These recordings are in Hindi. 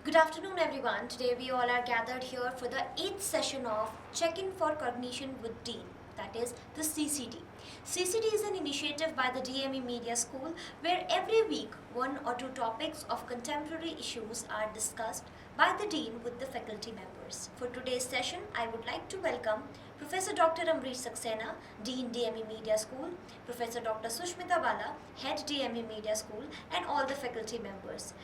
Good afternoon, everyone. Today we all are gathered here for the 8th session of Check-in for Cognition with Dean, that is the CCD. CCD is an initiative by the DME Media School where every week one or two topics of contemporary issues are discussed by the Dean with the faculty members. For today's session, I would like to welcome Professor Dr. Amrish Saxena, Dean DME Media School, Professor Dr. Sushmita Bala, Head DME Media School, and all the faculty members.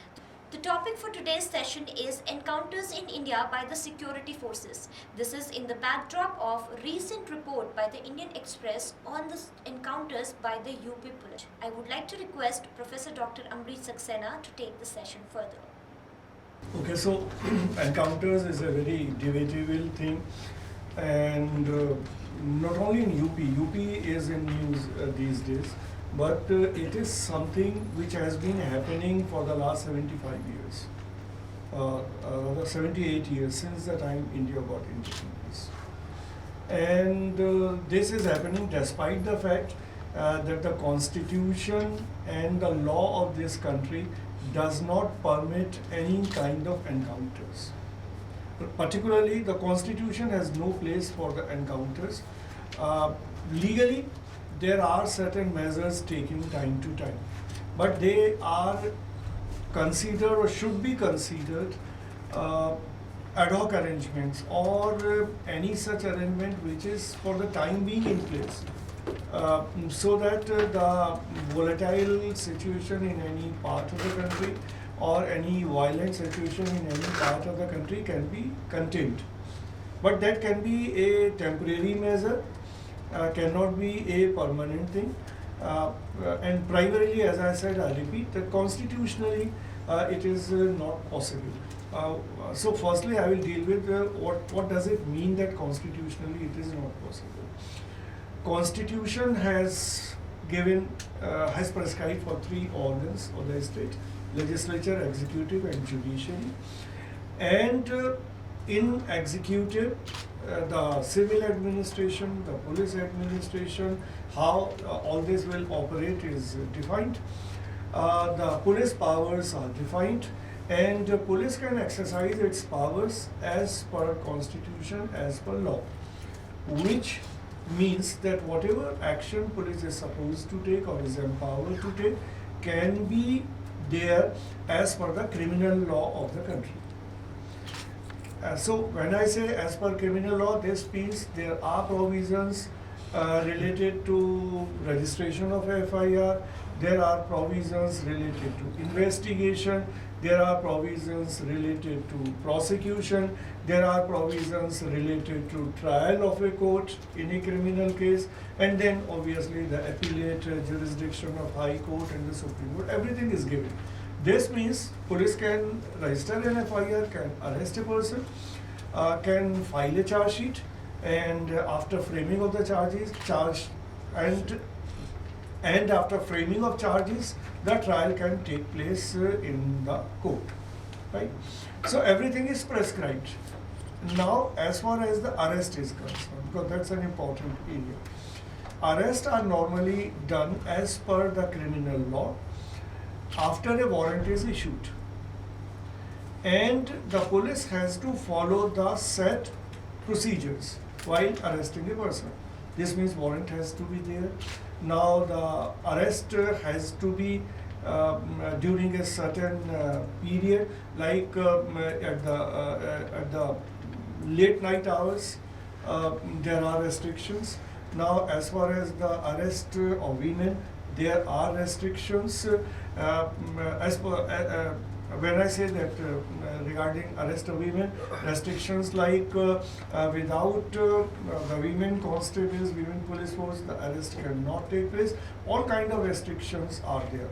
The topic for today's session is Encounters in India by the Security Forces. This is in the backdrop of a recent report by the Indian Express on the encounters by the UP police. I would like to request Professor Dr. Amrish Saxena to take the session further. Okay, so encounters is a very debatable thing, and not only in UP is in news these days, but it is something which has been happening for the last 75 years, rather 78 years since the time India got independence. And this is happening despite the fact that the constitution and the law of this country does not permit any kind of encounters. Particularly, the constitution has no place for the encounters. Legally, there are certain measures taken time to time, but they are considered or should be considered ad hoc arrangements or any such arrangement which is for the time being in place. So that the volatile situation in any part of the country or any violent situation in any part of the country can be contained. But that can be a temporary measure, cannot be a permanent thing. And primarily, as I said, I repeat that constitutionally it is not possible. So firstly, I will deal with what does it mean that constitutionally it is not possible. Constitution has has prescribed for three organs of the state: legislature, executive, and judiciary. And in executive, the civil administration, the police administration, how all this will operate is defined. The police powers are defined, and police can exercise its powers as per constitution, as per law, which means that whatever action police is supposed to take or is empowered to take can be there as per the criminal law of the country. So when I say as per criminal law, this means there are provisions related to registration of FIR, there are provisions related to investigation, there are provisions related to prosecution, there are provisions related to trial of a court in a criminal case, and then obviously the appellate jurisdiction of High Court and the Supreme Court. Everything is given. This means police can register an FIR, can arrest a person, can file a charge sheet, and after framing of the charges, and after framing of charges, the trial can take place in the court, right? So everything is prescribed. Now, as far as the arrest is concerned, because that's an important area, arrests are normally done as per the criminal law after a warrant is issued, and the police has to follow the set procedures while arresting a person. This means warrant has to be there. Now the arrest has to be during a certain period, like at the late night hours. There are restrictions. Now, as far as the arrest of women, there are restrictions. As per when I say that regarding arrest of women, restrictions like without the women constables, women police force, the arrest cannot take place. All kind of restrictions are there.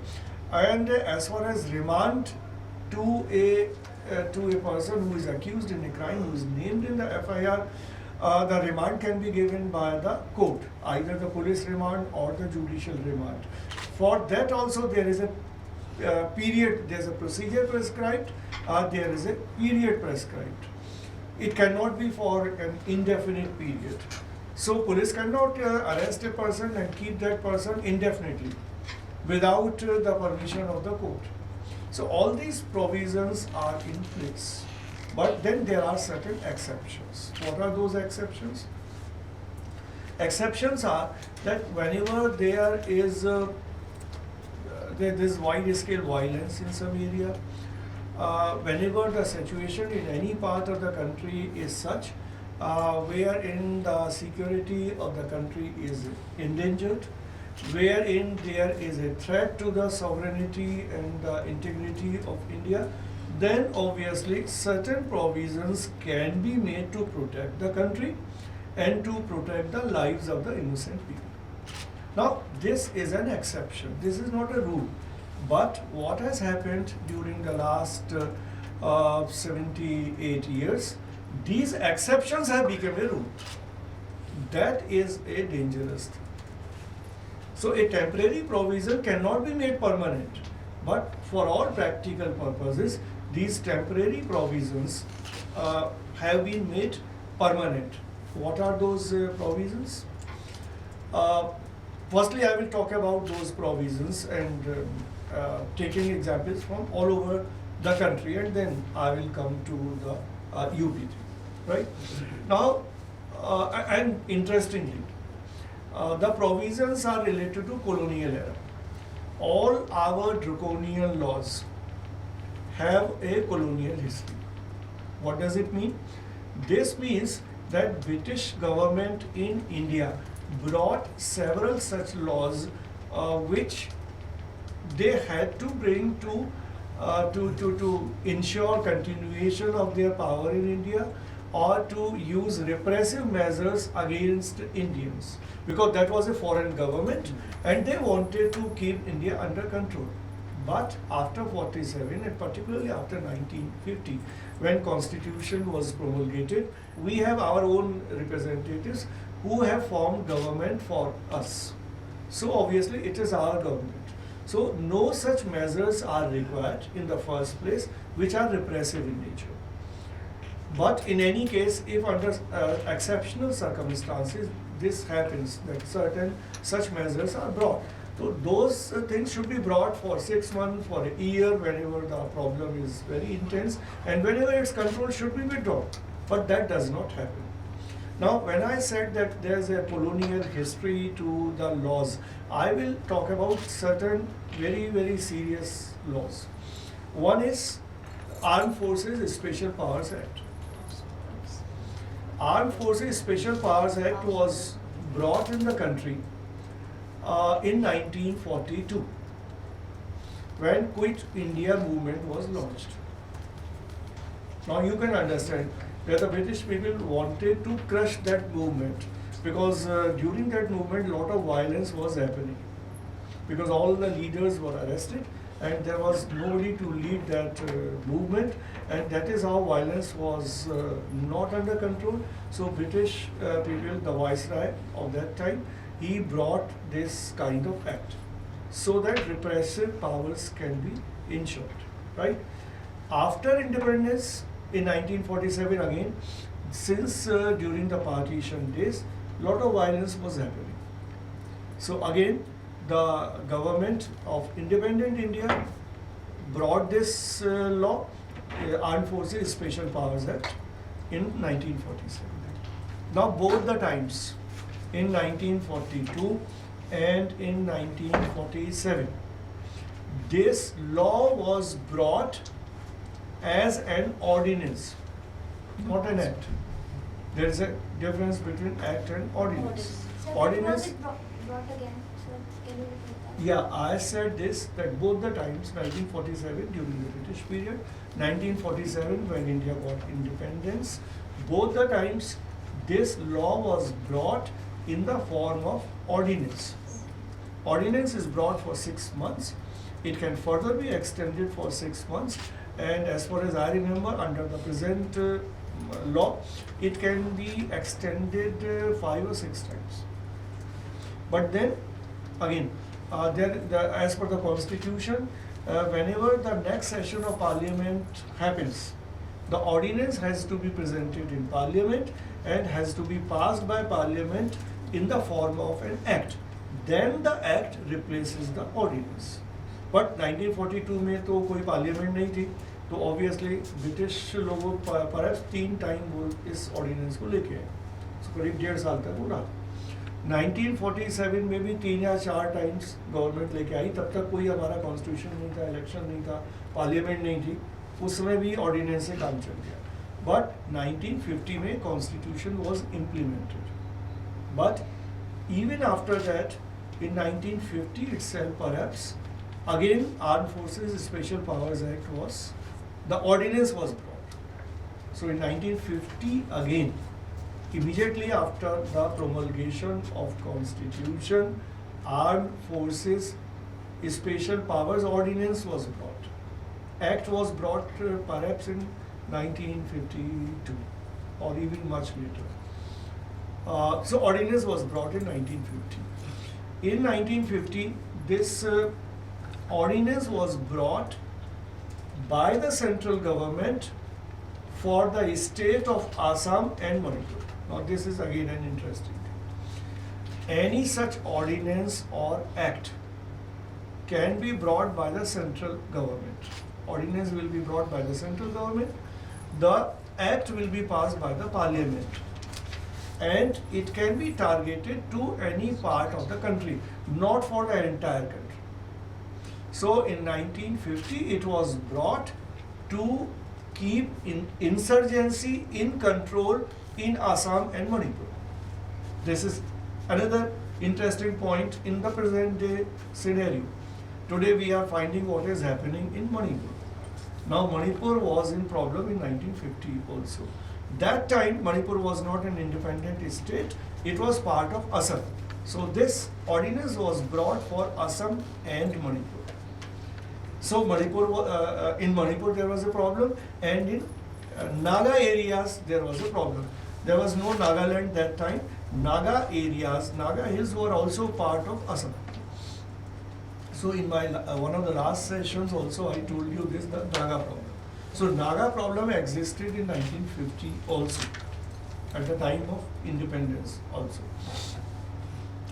And as far as remand to a person who is accused in a crime, who is named in the FIR, the remand can be given by the court, either the police remand or the judicial remand. For that also there is a period, there is a procedure prescribed, there is a period prescribed. It cannot be for an indefinite period. So police cannot arrest a person and keep that person indefinitely without the permission of the court. So all these provisions are in place. But then there are certain exceptions. What are those exceptions? Exceptions are that whenever there is wide scale violence in some area, whenever the situation in any part of the country is such wherein the security of the country is endangered, wherein there is a threat to the sovereignty and the integrity of India, then obviously certain provisions can be made to protect the country and to protect the lives of the innocent people. Now, this is an exception. This is not a rule. But what has happened during the last 78 years, these exceptions have become a rule. That is a dangerous thing. So a temporary provision cannot be made permanent. But for all practical purposes, these temporary provisions have been made permanent. What are those provisions? Firstly, I will talk about those provisions and taking examples from all over the country, and then I will come to the UP, right? Now, and interestingly, the provisions are related to colonial era. All our draconian laws have a colonial history. What does it mean? This means that British government in India brought several such laws which they had to bring to ensure continuation of their power in India, or to use repressive measures against Indians, because that was a foreign government and they wanted to keep India under control. But after 47, and particularly after 1950, when Constitution was promulgated, we have our own representatives who have formed government for us. So obviously it is our government. So no such measures are required in the first place which are repressive in nature. But in any case, if under exceptional circumstances this happens, that certain such measures are brought, so those things should be brought for 6 months, for a year, whenever the problem is very intense, and whenever its control should be withdrawn. But that does not happen. Now, when I said that there is a colonial history to the laws, I will talk about certain very, very serious laws. One is Armed Forces Special Powers Act. Armed Forces Special Powers Act was brought in the country in 1942, when Quit India movement was launched. Now you can understand that the British people wanted to crush that movement, because during that movement a lot of violence was happening, because all the leaders were arrested and there was nobody to lead that movement, and that is how violence was not under control. So British people, the Viceroy of that time, he brought this kind of act so that repressive powers can be ensured, right? After independence in 1947 again, since during the partition days, lot of violence was happening. So again, the government of independent India brought this law, Armed Forces Special Powers Act, in 1947. Now both the times, in 1942 and in 1947, this law was brought as an ordinance, not an act. There is a difference between act and ordinance. So Ordinance. when was it brought again? So can you repeat that? Yeah, I said this, that both the times, 1947 during the British period, 1947 when India got independence, both the times this law was brought in the form of ordinance. Ordinance is brought for 6 months. It can further be extended for 6 months, and as far as I remember, under the present law, it can be extended 5 or 6 times. But then again, as per the constitution, whenever the next session of parliament happens, the ordinance has to be presented in parliament and has to be passed by parliament in the form of an act. Then the act replaces the ordinance. But 1942 में तो कोई पार्लियामेंट नहीं थी, तो ऑब्वियसली ब्रिटिश लोगों पर 3 टाइम वो इस ऑर्डिनेंस को लेके आए, करीब 1.5 साल तक वो रहा। 1947 में भी 3 या 4 टाइम्स गवर्नमेंट लेके आई, तब तक कोई हमारा कॉन्स्टिट्यूशन नहीं था, इलेक्शन नहीं था, पार्लियामेंट नहीं थी, उस समय भी ऑर्डिनेंस से काम चल गया। बट 1950 में constitution was implemented, but even after that in 1950 itself perhaps again Armed Forces Special Powers Act was, the ordinance was brought. So in 1950 again, immediately after the promulgation of Constitution, Armed Forces Special Powers Ordinance was brought. Act was brought perhaps in 1952 or even much later. So ordinance was brought in 1950. In 1950, this ordinance was brought by the central government for the state of Assam and Manipur. Now this is again an interesting thing. Any such ordinance or act can be brought by the central government. Ordinance will be brought by the central government. The act will be passed by the parliament. And it can be targeted to any part of the country, not for the entire country. So in 1950 it was brought to keep insurgency in control in Assam and Manipur. This is another interesting point in the present day scenario. Today we are finding what is happening in Manipur. Now Manipur was in problem in 1950 also. That time Manipur was not an independent state, it was part of Assam. So this ordinance was brought for Assam and Manipur. So Manipur, in Manipur there was a problem, and in Naga areas there was a problem. There was no Nagaland that time. Naga areas, Naga hills were also part of Assam. So in my one of the last sessions also I told you this, the Naga problem. So Naga problem existed in 1950 also, at the time of independence also.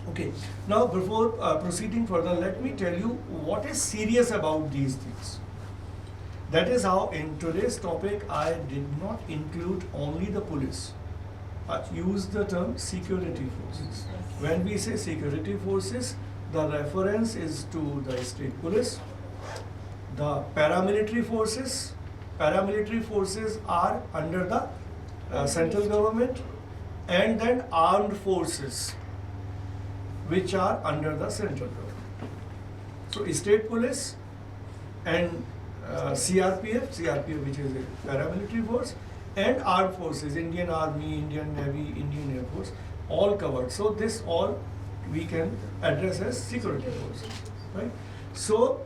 Okay, now before proceeding further, let me tell you what is serious about these things. That is how in today's topic I did not include only the police. I used the term security forces. When we say security forces, the reference is to the state police, the paramilitary forces. Paramilitary forces are under the central government, and then armed forces which are under the central government. So state police and CRPF which is a paramilitary force, and armed forces, Indian Army, Indian Navy, Indian Air Force, all covered. So this all we can address as security forces, right? So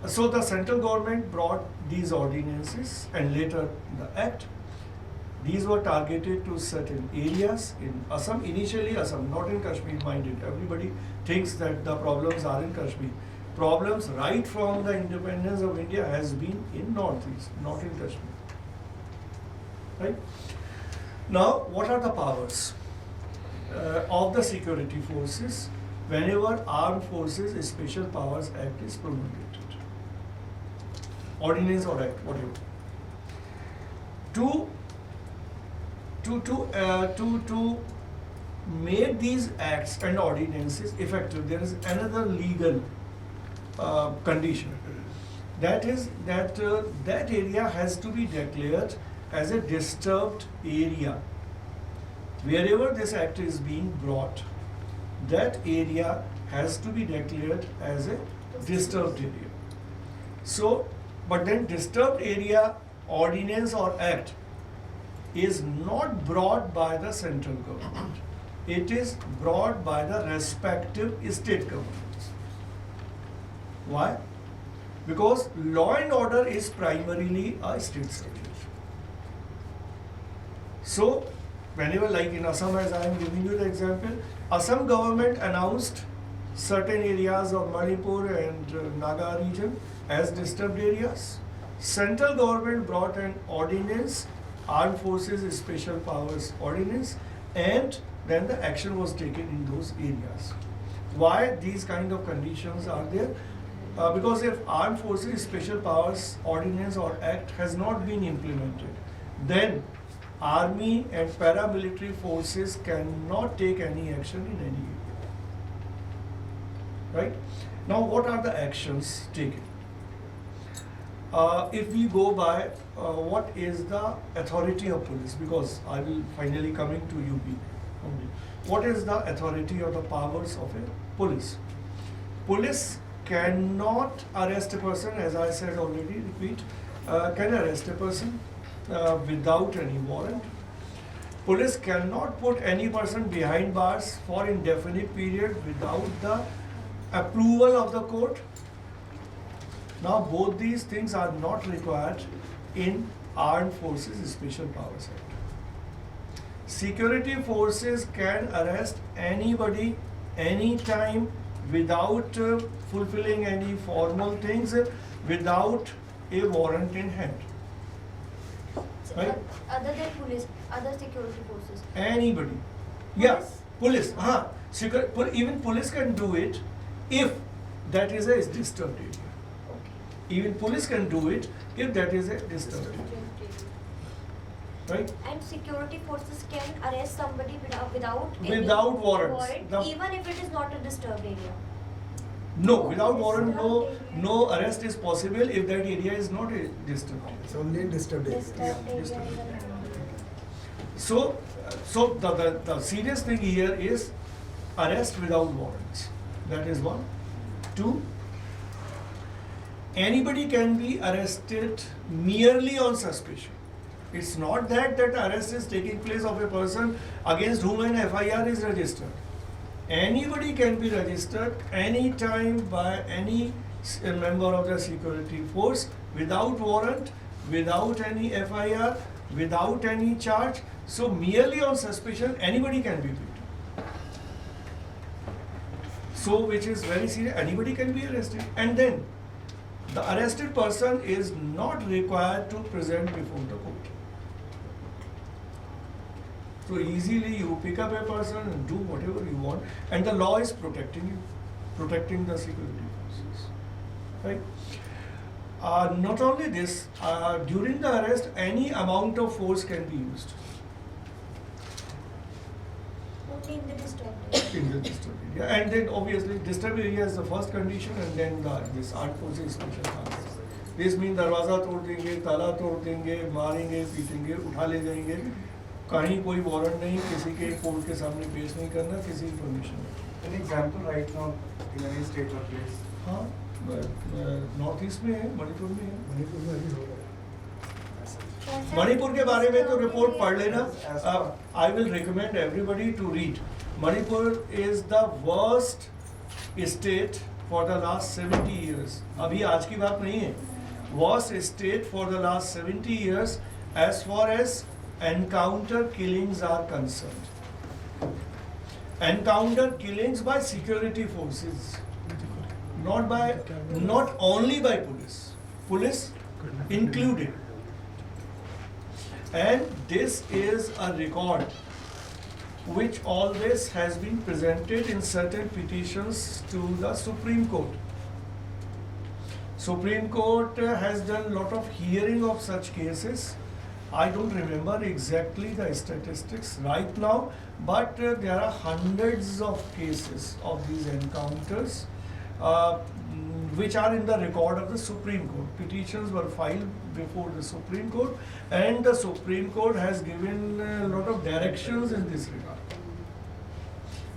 the central government brought these ordinances and later the act. These were targeted to certain areas in Assam. Initially Assam, not in Kashmir, mind it. Everybody thinks that the problems are in Kashmir. Problems right from the independence of India has been in Northeast, not in Kashmir. Right? Now, what are the powers of the security forces whenever Armed Forces Special Powers Act is promulgated? Ordinance or act, whatever. To make these acts and ordinances effective, there is another legal condition. That is that that area has to be declared as a disturbed area. Wherever this act is being brought, that area has to be declared as a disturbed area. So, but then disturbed area ordinance or act is not brought by the central government. It is brought by the respective state governments. Why? Because law and order is primarily a state subject. So, whenever, like in Assam, as I am giving you the example, Assam government announced certain areas of Manipur and Naga region as disturbed areas. Central government brought an ordinance, Armed Forces Special Powers Ordinance, and then the action was taken in those areas. Why these kind of conditions are there? because if Armed Forces Special Powers Ordinance or Act has not been implemented, then Army and paramilitary forces cannot take any action in any area. Right? Now, what are the actions taken? If we go by what is the authority of police, because I will finally coming to UP only. What is the authority or the powers of a police? Police cannot arrest a person, as I said already, repeat, can arrest a person without any warrant. Police cannot put any person behind bars for indefinite period without the approval of the court. Now both these things are not required in Armed Forces Special Powers Act. Security forces can arrest anybody, anytime, without fulfilling any formal things, without a warrant in hand. Right? Other than police, other security forces. Anybody. Yeah, police. Even police can do it if that is a disturbed area. Even police can do it if that is a disturbed area. Right? And security forces can arrest somebody without warrants. Even if it is not a disturbed area. No, without warrant, no arrest is possible if that area is not a disturbed area. It's only in disturbed area. Disturbed area. So the serious thing here is arrest without warrants. That is one. Two, anybody can be arrested merely on suspicion. It's not that arrest is taking place of a person against whom an FIR is registered. Anybody can be registered anytime by any member of the security force without warrant, without any FIR, without any charge. So merely on suspicion, anybody can be beaten. So which is very serious, anybody can be arrested. And then the arrested person is not required to present before the court. So easily you pick up a person and do whatever you want, and the law is protecting you, protecting the security forces. Right? Not only this, during the arrest, any amount of force can be used. Only in the disturbed area. In the disturbed area. And then obviously disturbed area is the first condition, and then this Armed Forces Special Powers. This means दरवाजा तोड़ देंगे, ताला तोड़ देंगे, मारेंगे, पीटेंगे, उठा ले जाएंगे. कहीं कोई वारंट नहीं, किसी के कोर्ट के सामने पेश नहीं करना, किसी की परमिशन नहीं. An example right now in any state or place. हाँ, नॉर्थ ईस्ट में है, मणिपुर में है. मणिपुर में अभी हो रहा है. मणिपुर के बारे में तो रिपोर्ट पढ़ लेना. I will recommend everybody to read. Manipur is the worst state for the last 70 years. अभी आज की बात नहीं है. Worst state for the last 70 years as far as encounter killings are concerned. Encounter killings by security forces, not only by police included. And this is a record which always has been presented in certain petitions to the Supreme Court. Supreme Court has done a lot of hearing of such cases. I don't remember exactly the statistics right now, but there are hundreds of cases of these encounters which are in the record of the Supreme Court. Petitions were filed before the Supreme Court, and the Supreme Court has given a lot of directions in this regard.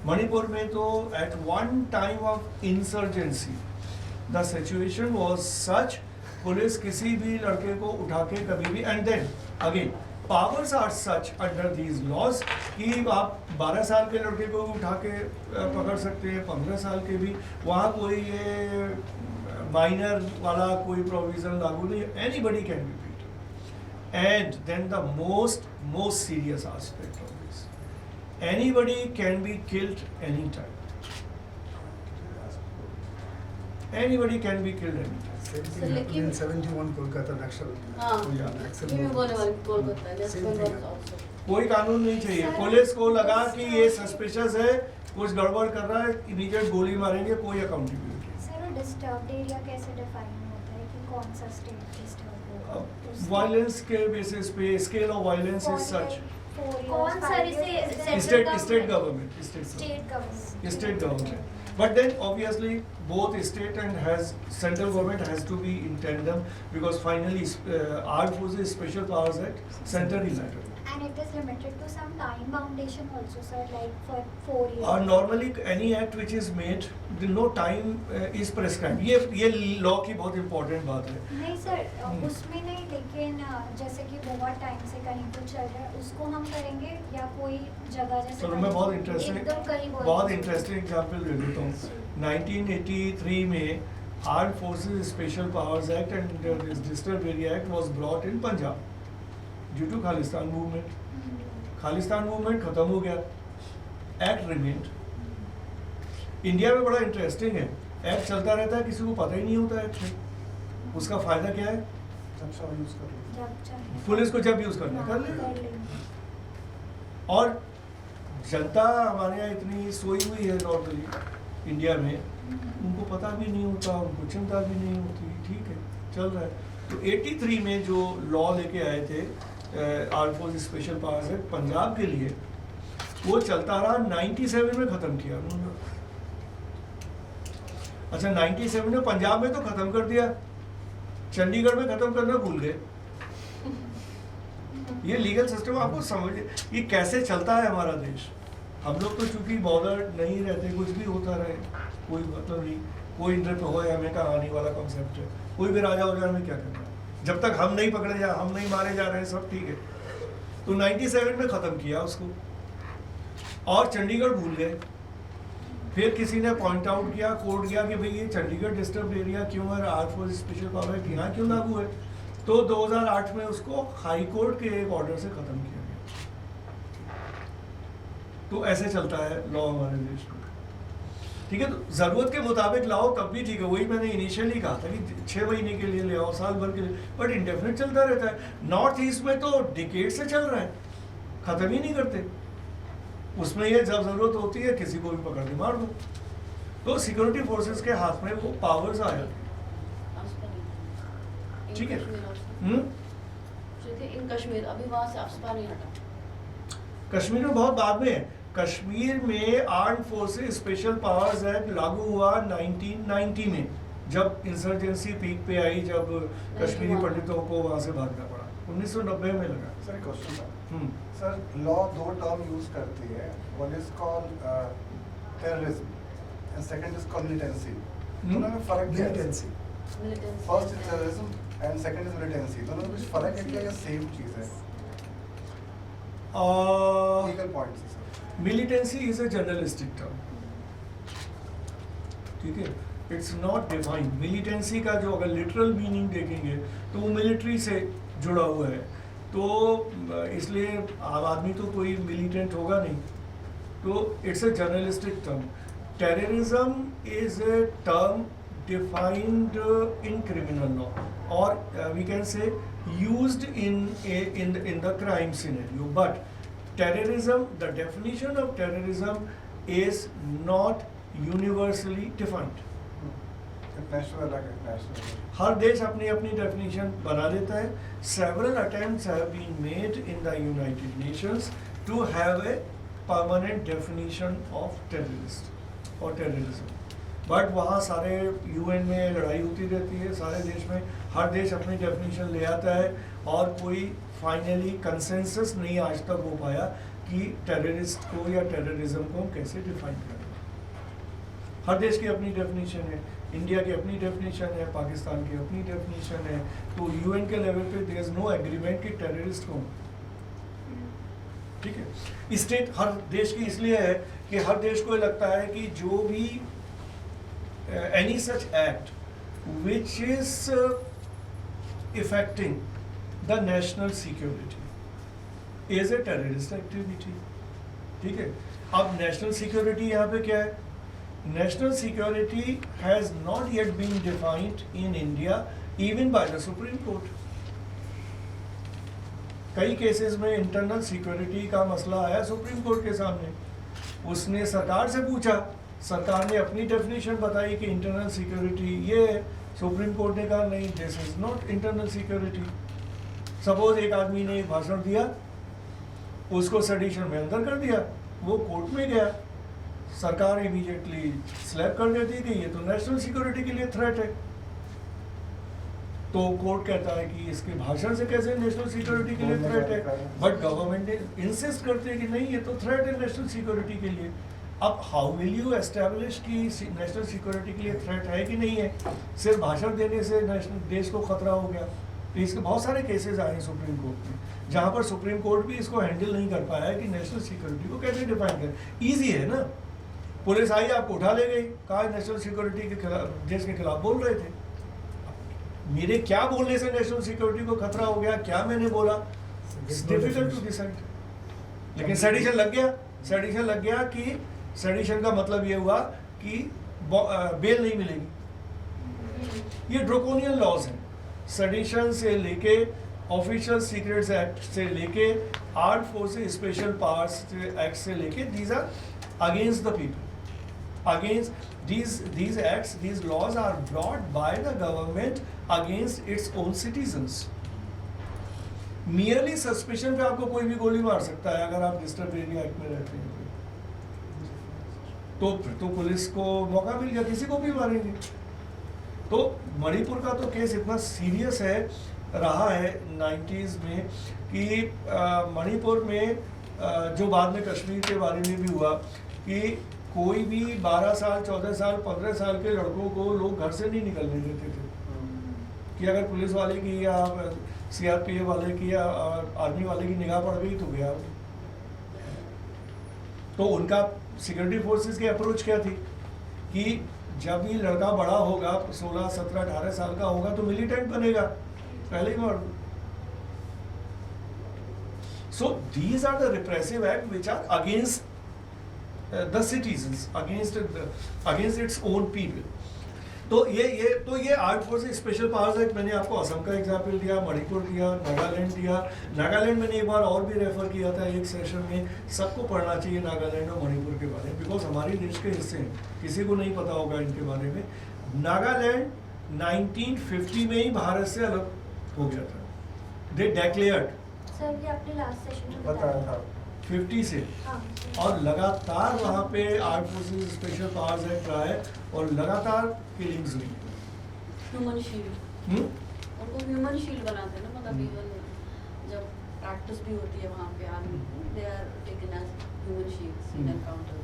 Manipur mein to at one time of insurgency, the situation was such, police किसी भी लड़के को उठा के कभी भी, and then again powers are such under these laws कि आप 12 साल के लड़के को उठा के पकड़ सकते हैं, 15 साल के भी. वहाँ कोई ये माइनर वाला कोई प्रोविजन लागू नहीं. anybody can be beaten. And then the most serious aspect of this, anybody can be killed anytime. Anybody can be killed anytime. Same thing happened in 71 Kolkata Naxal. कोई कानून नहीं चाहिए. पुलिस को लगा कि ये सस्पिशियस है, कुछ गड़बड़ कर रहा है, इमीडिएट गोली मारेंगे, कोई accountability. Sir, a disturbed area कैसे डिफाइन होता है कि कौन सा स्टेट डिस्टर्ब होगा? वायलेंस के बेसिस पे scale of violence is such कौन सा इसे state government state government state government. But then obviously both state and central government has to be in tandem, because finally Armed Forces Special Powers Act centrally matter. And it is limited to some time foundation also, sir, like for 4 years. Or normally any act which is made, no time is prescribed. ये law की बहुत important बात है. नहीं सर, उसमें नहीं, लेकिन जैसे कि बहुत टाइम से कहीं कुछ चल रहा है उसको हम करेंगे या कोई जगह जैसे चलो मैं बहुत इंटरेस्टिंग एग्जांपल दे देता हूँ. 1983 में armed forces special powers act and this disturb area act was brought in Punjab due to Khalistan movement. Khalistan movement खत्म हो गया, एक्ट रिमेन्ड. इंडिया में बड़ा इंटरेस्टिंग है, एक्ट चलता रहता है, किसी को पता ही नहीं होता एक्ट में. उसका फायदा क्या है? पुलिस को जब यूज करना कर ले. और जनता हमारे यहाँ इतनी सोई हुई है नॉर्मली इंडिया में, उनको पता भी नहीं होता, उनको चिंता भी नहीं होती. ठीक है, चल रहा है. तो 83 में जो लॉ लेके आए थे armed force special powers act Punjab के लिए, वो चलता रहा. 97 में खत्म किया उन्होंने. अच्छा 97 में पंजाब में तो खत्म कर दिया, चंडीगढ़ में खत्म करना भूल गए. ये लीगल सिस्टम आपको समझिए ये कैसे चलता है हमारा देश. हम लोग तो चूंकि बॉर्डर नहीं रहते, कुछ भी होता रहे कोई मतलब नहीं, कोई नृत्य हो हमें कहानी वाला कॉन्सेप्ट है. कोई भी राजा हो जाए हमें क्या करना है, जब तक हम नहीं पकड़े जा, हम नहीं मारे जा रहे हैं, सब ठीक है. तो 97 में खत्म किया उसको और चंडीगढ़ भूल गए. फिर किसी ने पॉइंट आउट किया, कोर्ट किया कि भाई ये चंडीगढ़ डिस्टर्ब एरिया क्यों है, armed force special power act यहाँ क्यों लागू है. तो 2008 में उसको हाई कोर्ट के एक ऑर्डर से खत्म किया गया. तो ऐसे चलता है लॉ हमारे देश में. ठीक है, तो जरूरत के मुताबिक लाओ तब भी ठीक है. वही मैंने इनिशियली कहा था कि 6 महीने के लिए ले आओ, साल भर के लिए, बट इंडेफिनिट चलता रहता है. नॉर्थ ईस्ट में तो डिकेड से चल रहा है, खत्म ही नहीं करते. उसमें ये जब जरूरत होती है किसी को भी पकड़ के मार दो. तो सिक्योरिटी फोर्सेस के हाथ में वो पावर्स आया. ठीक है. इन कश्मीर अभी वहाँ से अफस्पा नहीं हटा. कश्मीर में बहुत बाद में है. कश्मीर में armed forces special powers act लागू हुआ 1990 में, जब इंसर्जेंसी पीक पे आई, जब कश्मीरी पंडितों को वहां से भागना पड़ा. 1990 में लगा. सर क्वेश्चन था सर, लॉ 2 टर्म यूज करती है. One is called terrorism and second is called militancy. दोनों में फर्क क्या है? First is terrorism and second is militancy. दोनों में कुछ फर्क है क्या या सेम चीज है? लीगल पॉइंट्स है sir. Militancy is a journalistic term. ठीक है, इट्स नॉट डिफाइंड. मिलिटेंसी का जो अगर लिटरल मीनिंग देखेंगे तो वो मिलिट्री से जुड़ा हुआ है. तो इसलिए आम आदमी तो कोई मिलिटेंट होगा नहीं. तो it's a journalistic term. Terrorism is a term defined in criminal law, or we can say used in the crime scenario. But terrorism, the definition of terrorism is not universally defined. हर देश अपनी अपनी डेफिनेशन बना लेता है. Several attempts have been made in the United Nations to have a permanent definition of terrorist or terrorism. But वहाँ सारे UN में लड़ाई होती रहती है, सारे देश में हर देश अपनी डेफिनेशन ले आता है और कोई फाइनली कंसेंसस नहीं आज तक हो पाया कि टेररिस्ट को या टेररिज्म को हम कैसे डिफाइन करें. हर देश की अपनी डेफिनेशन है, इंडिया की अपनी डेफिनेशन है, पाकिस्तान की अपनी डेफिनेशन है. तो UN के लेवल पे देयर इज नो एग्रीमेंट कि टेररिस्ट कौन. ठीक है, स्टेट हर देश की इसलिए है कि हर देश को लगता है कि जो भी any such act which is affecting the national security is a terrorist activity. ठीक है, अब national security यहाँ पे क्या है? National security has not yet been defined in India even by the Supreme Court. कई केसेस में इंटरनल सिक्योरिटी का मसला आया सुप्रीम कोर्ट के सामने. उसने सरकार से पूछा सरकार ने अपनी डेफिनेशन बताई कि इंटरनल सिक्योरिटी ये है, सुप्रीम कोर्ट ने कहा नहीं, this is not internal security. Suppose एक आदमी ने एक भाषण दिया, उसको सेडिशन में अंदर कर दिया, वो कोर्ट में गया, सरकार इमीडिएटली स्लैप कर देती कि ये तो नेशनल सिक्योरिटी के लिए थ्रेट है। तो कोर्ट कहता है कि इसके भाषण से कैसे नेशनल सिक्योरिटी के लिए थ्रेट है, बट गवर्नमेंट इंसिस्ट करते हैं कि नहीं ये तो थ्रेट है नेशनल सिक्योरिटी के लिए। अब हाउ विल यू एस्टैब्लिश कि नेशनल सिक्योरिटी के लिए थ्रेट है कि नहीं है? सिर्फ भाषण देने से नेशनल देश को खतरा हो गया। तो इसके बहुत सारे केसेस आए हैं सुप्रीम कोर्ट में, जहाँ पर सुप्रीम कोर्ट भी इसको हैंडल नहीं कर पाया है कि नेशनल सिक्योरिटी को कैसे डिफाइन करें। ईजी है ना, पुलिस आई आपको उठा ले गई, कहा नेशनल सिक्योरिटी के खिलाफ, देश के खिलाफ बोल रहे थे, मेरे क्या बोलने से नेशनल सिक्योरिटी को खतरा हो गया, क्या मैंने बोला, डिफिकल्ट टू डिसाइड। लेकिन सेडिशन लग गया, सेडिशन लग गया कि सेडिशन का मतलब ये हुआ कि बेल नहीं मिलेगी। ये ड्रोकोनियन लॉज हैं, सेडिशन से लेके ऑफिशियल सीक्रेट्स एक्ट से लेके armed forces special powers act से लेके, these are against the people, against these acts, these laws are brought by the government against its own citizens. Merely suspicion पे आपको कोई भी गोली मार सकता है अगर आप डिस्टर्ब एरिया एक्ट में रहते हैं तो फिर तो पुलिस को मौका मिल गया, किसी को भी मारेंगे। तो मणिपुर का तो केस इतना सीरियस है रहा है 90s में कि मणिपुर में जो बाद में कश्मीर के बारे में भी हुआ कि कोई भी 12 साल 14 साल 15 साल के लड़कों को लोग घर से नहीं निकलने देते थे कि अगर पुलिस वाले की या सीआरपीएफ वाले की या आर्मी वाले की निगाह पड़ गई तो गया। तो उनका सिक्योरिटी फोर्सेस की अप्रोच क्या थी कि जब ये लड़का बड़ा होगा 16 17 18 साल का होगा तो मिलिटेंट बनेगा, पहले ही मार दो। So these are the repressive act which are against the citizens, against its own people. तो ये armed forces special powers act, मैंने आपको असम का एग्जाम्पल दिया, मणिपुर दिया, नागालैंड दिया। नागालैंड मैंने एक बार और भी रेफर किया था एक सेशन में, सबको पढ़ना चाहिए नागालैंड और मणिपुर के बारे में, बिकॉज हमारे देश के हिस्से हैं, किसी को नहीं पता होगा इनके बारे में। नागालैंड 1950 में ही भारत से अलग हो गया था, दे डिक्लेयर्ड, सर ये आपने लास्ट सेशन में बताया था 50 से, और लगातार वहाँ पे armed forces special powers act रहा है और लगातार किलिंग्स हुई। ह्यूमन शील्ड, उनको ह्यूमन शील्ड बनाते हैं ना, मतलब इवन जब प्रैक्टिस भी होती है वहाँ पे army, they are taken as human shields in encounters,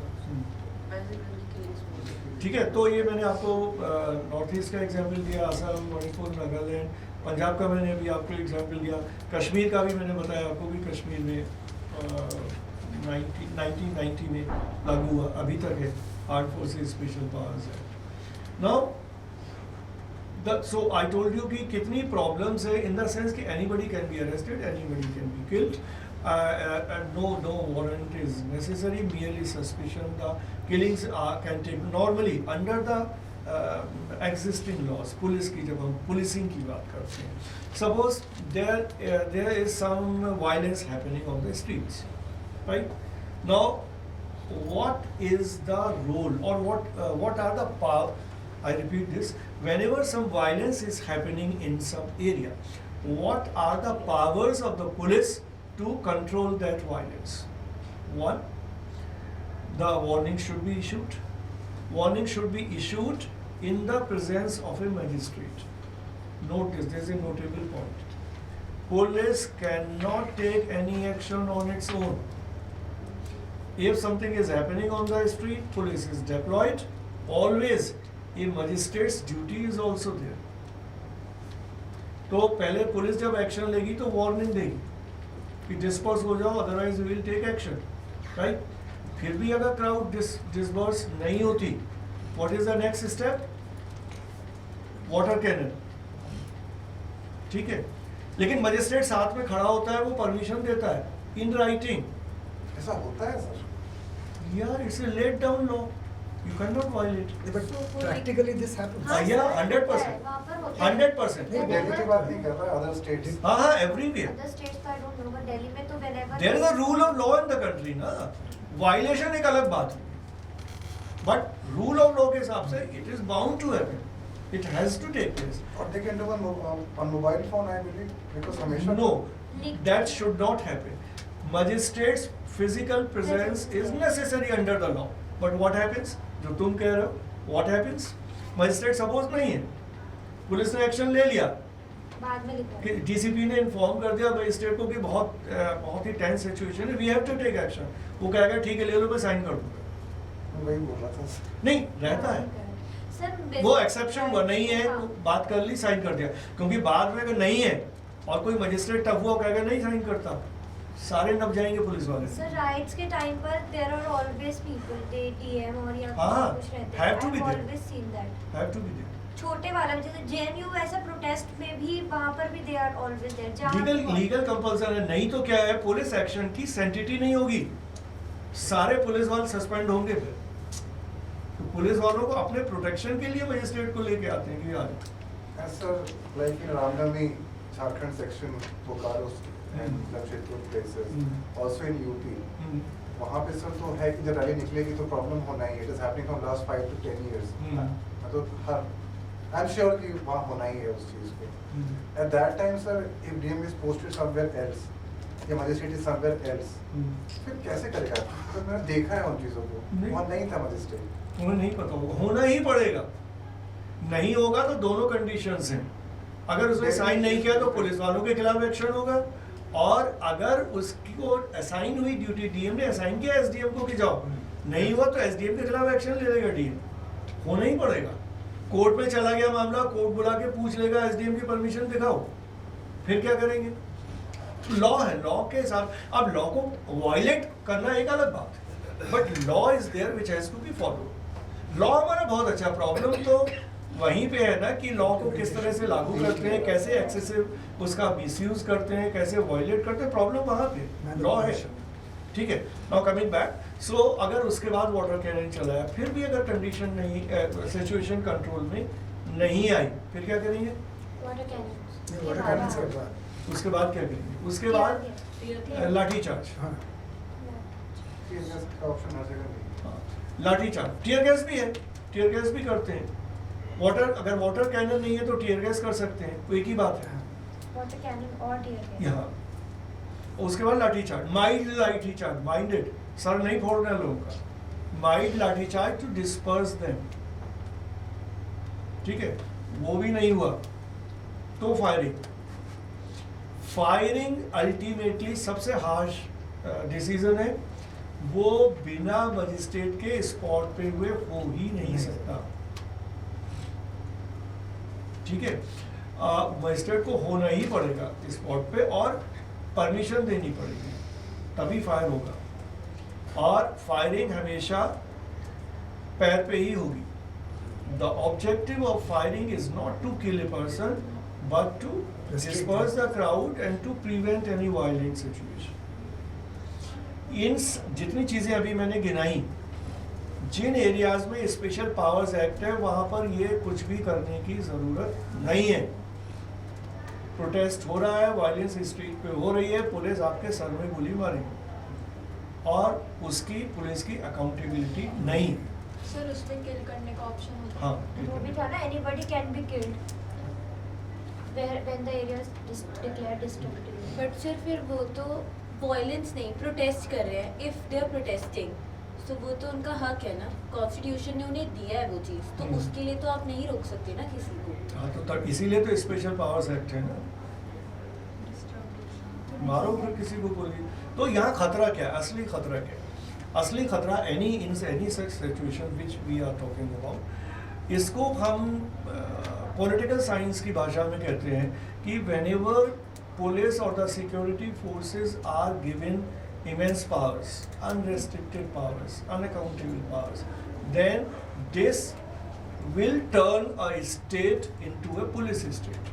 वैसे भी उनकी किलिंग्स होती है। ठीक है, तो ये मैंने आपको नॉर्थ ईस्ट का एग्जाम्पल दिया, असम, मणिपुर, नागालैंड, पंजाब का मैंने अभी आपको एग्जाम्पल दिया, कश्मीर का भी मैंने बताया आपको कि कश्मीर में 1990 में लागू हुआ, अभी तक है armed forces special powers act. Now so I told you कि कितनी प्रॉब्लम्स है इन द सेंस कि anybody can be arrested, anybody can be killed, no warrant is necessary, merely suspicion. The killings can take normally under the existing laws. Police की जब हम पुलिसिंग की बात करते हैं, suppose there is some violence happening on the streets, right? Now what is the role or what are the power? I repeat this, whenever some violence is happening in some area, what are the powers of the police to control that violence? One, the warning should be issued. Warning should be issued in the presence of a magistrate. Note this, there is a notable point. Police cannot take any action on its own. If something is happening on the street, police is deployed. Always a magistrate's duty is also there. तो पहले पुलिस जब एक्शन लेगी तो वार्निंग देगी कि डिस्पर्स हो जाओ, otherwise we will take action, right? फिर भी अगर क्राउड डिस्पर्स नहीं होती, what is the next step? Water cannon, ठीक है? लेकिन मजिस्ट्रेट साथ में खड़ा होता है, वो परमिशन देता है इन राइटिंग। ऐसा होता है सर? यार it's a laid down law, you cannot violate. But practically this happens. Yeah, 100%. 100%. नहीं, दिल्ली की बात नहीं कर रहा, अदर स्टेट्स। हाँ, everywhere. Other states तो I don't know, but Delhi में तो whenever There is a rule of law in the country, ना? Violation एक अलग बात है। But rule of law के हिसाब से it is bound to happen. It has to take place. और they can do on mobile phone, I believe, because हमेशा No, that should not happen. Magistrate's physical presence is necessary under the law. But what happens? जो तुम कह रहे हो, what happens? Magistrate suppose नहीं है, पुलिस ने एक्शन ले लिया, बाद में लिखा कि डीसीपी ने इन्फॉर्म कर दिया मजिस्ट्रेट को कि बहुत ही टेंस सिचुएशन है, we have to take action. वो कहेगा ठीक है ले लो, मैं साइन कर दूंगा. मैं वही बोल रहा था. नहीं रहता है सर वो एक्सेप्शन वो नहीं है तो बात कर ली, साइन कर दिया. क्योंकि बाद में अगर नहीं है और कोई मजिस्ट्रेट टफ हुआ कहेगा नहीं साइन करता, सारे नप जाएंगे पुलिस वाले. सर राइट्स के टाइम पर there are always people they DM और या हाँ, कुछ रहते have to be there. Always seen that. Have to be there. छोटे वाला जैसे जेएनयू ऐसा प्रोटेस्ट में भी वहां पर भी they are always there. Legal compulsion है. नहीं तो क्या है, पुलिस एक्शन की सेंटिटी नहीं होगी, सारे पुलिस वाले सस्पेंड होंगे. फिर तो पुलिस वालों को अपने प्रोटेक्शन के लिए मजिस्ट्रेट को लेके आते हैं कि यार As sir, like in Ramnami, Jharkhand section, Bokaro and Jamshedpur places, also in UP, वहाँ पे सर तो है कि जब रैली निकलेगी तो प्रॉब्लम होना ही है. It is happening from last 5 to 10 years. मतलब हर I'm sure कि वहाँ होना ही है उस चीज़ को. At that time, sir, if DM is posted somewhere else, या magistrate is somewhere else, फिर कैसे करेगा? तो मैंने देखा है उन चीज़ों को. वहाँ नहीं था magistrate. तुम्हें नहीं पता होगा, होना ही पड़ेगा. नहीं होगा तो दोनों कंडीशंस हैं. अगर उसने साइन नहीं किया तो पुलिस वालों के खिलाफ एक्शन होगा, और अगर उसको असाइन हुई ड्यूटी, डीएम ने असाइन किया एसडीएम को कि जाओ, नहीं हुआ तो एसडीएम के खिलाफ एक्शन ले लेगा डीएम. होना ही पड़ेगा. कोर्ट में चला गया मामला, कोर्ट बुला के पूछ लेगा एसडीएम की परमिशन दिखाओ, फिर क्या करेंगे? लॉ है, लॉ के हिसाब. अब लॉ को वायलेट करना एक अलग बात है, but law is there which has to be follow. Law हमारा बहुत अच्छा. प्रॉब्लम तो वहीं पे है ना कि लॉ को किस तरह से लागू करते हैं, कैसे एक्सेसिव उसका मिसयूज करते हैं, कैसे वायलेट करते हैं. प्रॉब्लम वहाँ पे लॉ है. ठीक है. नाउ कमिंग बैक, सो अगर उसके बाद वाटर कैनन चलाया, फिर भी अगर कंडीशन नहीं, सिचुएशन कंट्रोल में नहीं आई, फिर क्या करेंगे? Water cannon. Water cannons के बाद. उसके बाद क्या करेंगे? उसके बाद लाठी चार्ज. हाँ. का ऑप्शन हर जगह नहीं. लाठी चार्ज. टीयर गैस भी है, टीयर गैस भी करते हैं. वाटर, अगर वाटर कैनन नहीं है तो टीयर गैस कर सकते हैं, वो एक ही बात है. वाटर कैनन और टीयर गैस. यहाँ उसके बाद लाठी चार्ज. माइल्ड लाठी चार्ज, माइंडेड, सर नहीं फोड़ना लोगों का. माइल्ड लाठी चार्ज टू डिस्पर्स देम. ठीक है, वो भी नहीं हुआ तो फायरिंग. फायरिंग अल्टीमेटली सबसे हार्श डिसीजन है, वो बिना मजिस्ट्रेट के स्पॉट पे हुए हो ही नहीं सकता. ठीक है, मजिस्ट्रेट को होना ही पड़ेगा स्पॉट पे और परमिशन देनी पड़ेगी, तभी फायर होगा. और फायरिंग हमेशा पैर पे ही होगी. The objective of firing is not to kill a person but to disperse the crowd and to prevent any violent situation. इन जितनी चीजें अभी मैंने गिनाई, जिन एरियाज में स्पेशल पावर्स एक्ट है वहां पर ये कुछ भी करने की जरूरत नहीं है. प्रोटेस्ट हो रहा है, वायलेंस स्ट्रीट पे हो रही है, पुलिस आपके सर में गोली मारेगी और उसकी पुलिस की अकाउंटेबिलिटी नहीं. सर उसमें किल करने का ऑप्शन होता है. हाँ, वो भी था ना, anybody can be killed when the area is declared destructive. But sir फिर वो तो वॉयलेंस नहीं, प्रोटेस्ट कर रहे हैं. इफ दे आर प्रोटेस्टिंग तो वो तो उनका हक है ना, कॉन्स्टिट्यूशन ने उन्हें दिया है वो चीज़, तो उसके लिए तो आप नहीं रोक सकते ना किसी को. हाँ तो तब इसीलिए तो स्पेशल पावर्स एक्ट है ना. मारो फिर किसी को गोली. तो यहाँ खतरा क्या है? असली खतरा क्या है? असली खतरा any such situation which we are talking about, इसको हम पॉलिटिकल साइंस की भाषा में कहते हैं कि व्हेनेवर पुलिस और the security forces are given immense powers, unrestricted powers, unaccountable powers, then this will turn a state into a police state.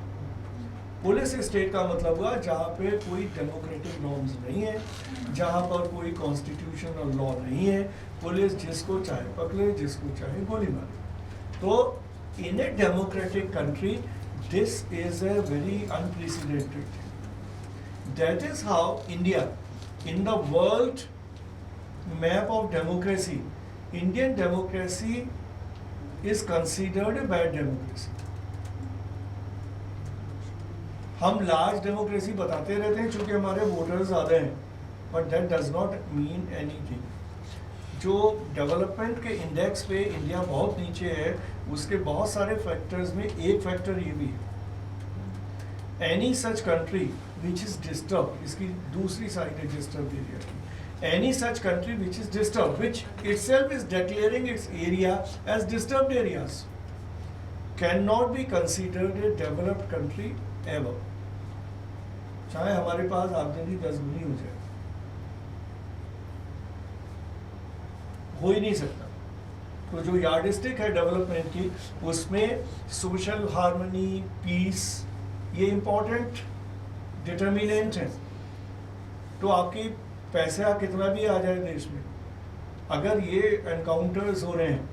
Police state का मतलब हुआ जहाँ पे कोई डेमोक्रेटिक नॉर्म्स नहीं है, जहाँ पर कोई कॉन्स्टिट्यूशनल लॉ नहीं है, पुलिस जिसको चाहे पकड़े, जिसको चाहे गोली मारे. तो in a democratic country, this is a very unprecedented thing. That is how India, in the world map of democracy, Indian democracy is considered a bad democracy. हम लार्ज डेमोक्रेसी बताते रहते हैं क्योंकि हमारे वोटर्स ज़्यादा हैं, but that does not mean anything. जो डेवलपमेंट के इंडेक्स पे इंडिया बहुत नीचे है, उसके बहुत सारे फैक्टर्स में एक फैक्टर ये भी है. Any such country which is disturb, इसकी दूसरी साइड है डिस्टर्ब एरिया की. Any such country which is disturb, which itself is declaring its area as disturbed areas, can not be considered a developed country ever. चाहे हमारे पास आमदनी 10 गुनी हो जाए, हो ही नहीं सकता. तो जो यार्डस्टिक है डेवलपमेंट की, उसमें सोशल हार्मनी, पीस, ये इम्पोर्टेंट डिटर्मिनेंट है. तो आपकी पैसा कितना भी आ जाए देश में, अगर ये एनकाउंटर्स हो रहे हैं,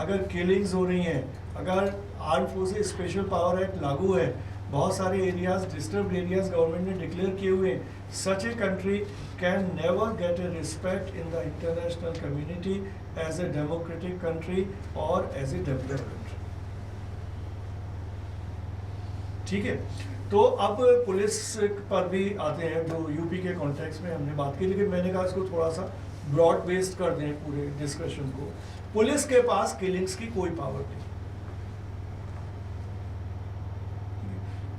अगर किलिंग्स हो रही हैं, अगर arm forces special power act लागू है, बहुत सारे एरियाज डिस्टर्ब्ड एरियाज गवर्नमेंट ने डिक्लेयर किए हुए हैं, such a country can never get a respect in the international community as a democratic country और एज ए डेवलप्ड कंट्री. ठीक है. तो अब पुलिस पर भी आते हैं, जो यूपी के कॉन्टेक्स्ट में हमने बात की, लेकिन मैंने कहा इसको थोड़ा सा ब्रॉड बेस्ड कर दें पूरे डिस्कशन को. पुलिस के पास किलिंग्स की कोई पावर नहीं.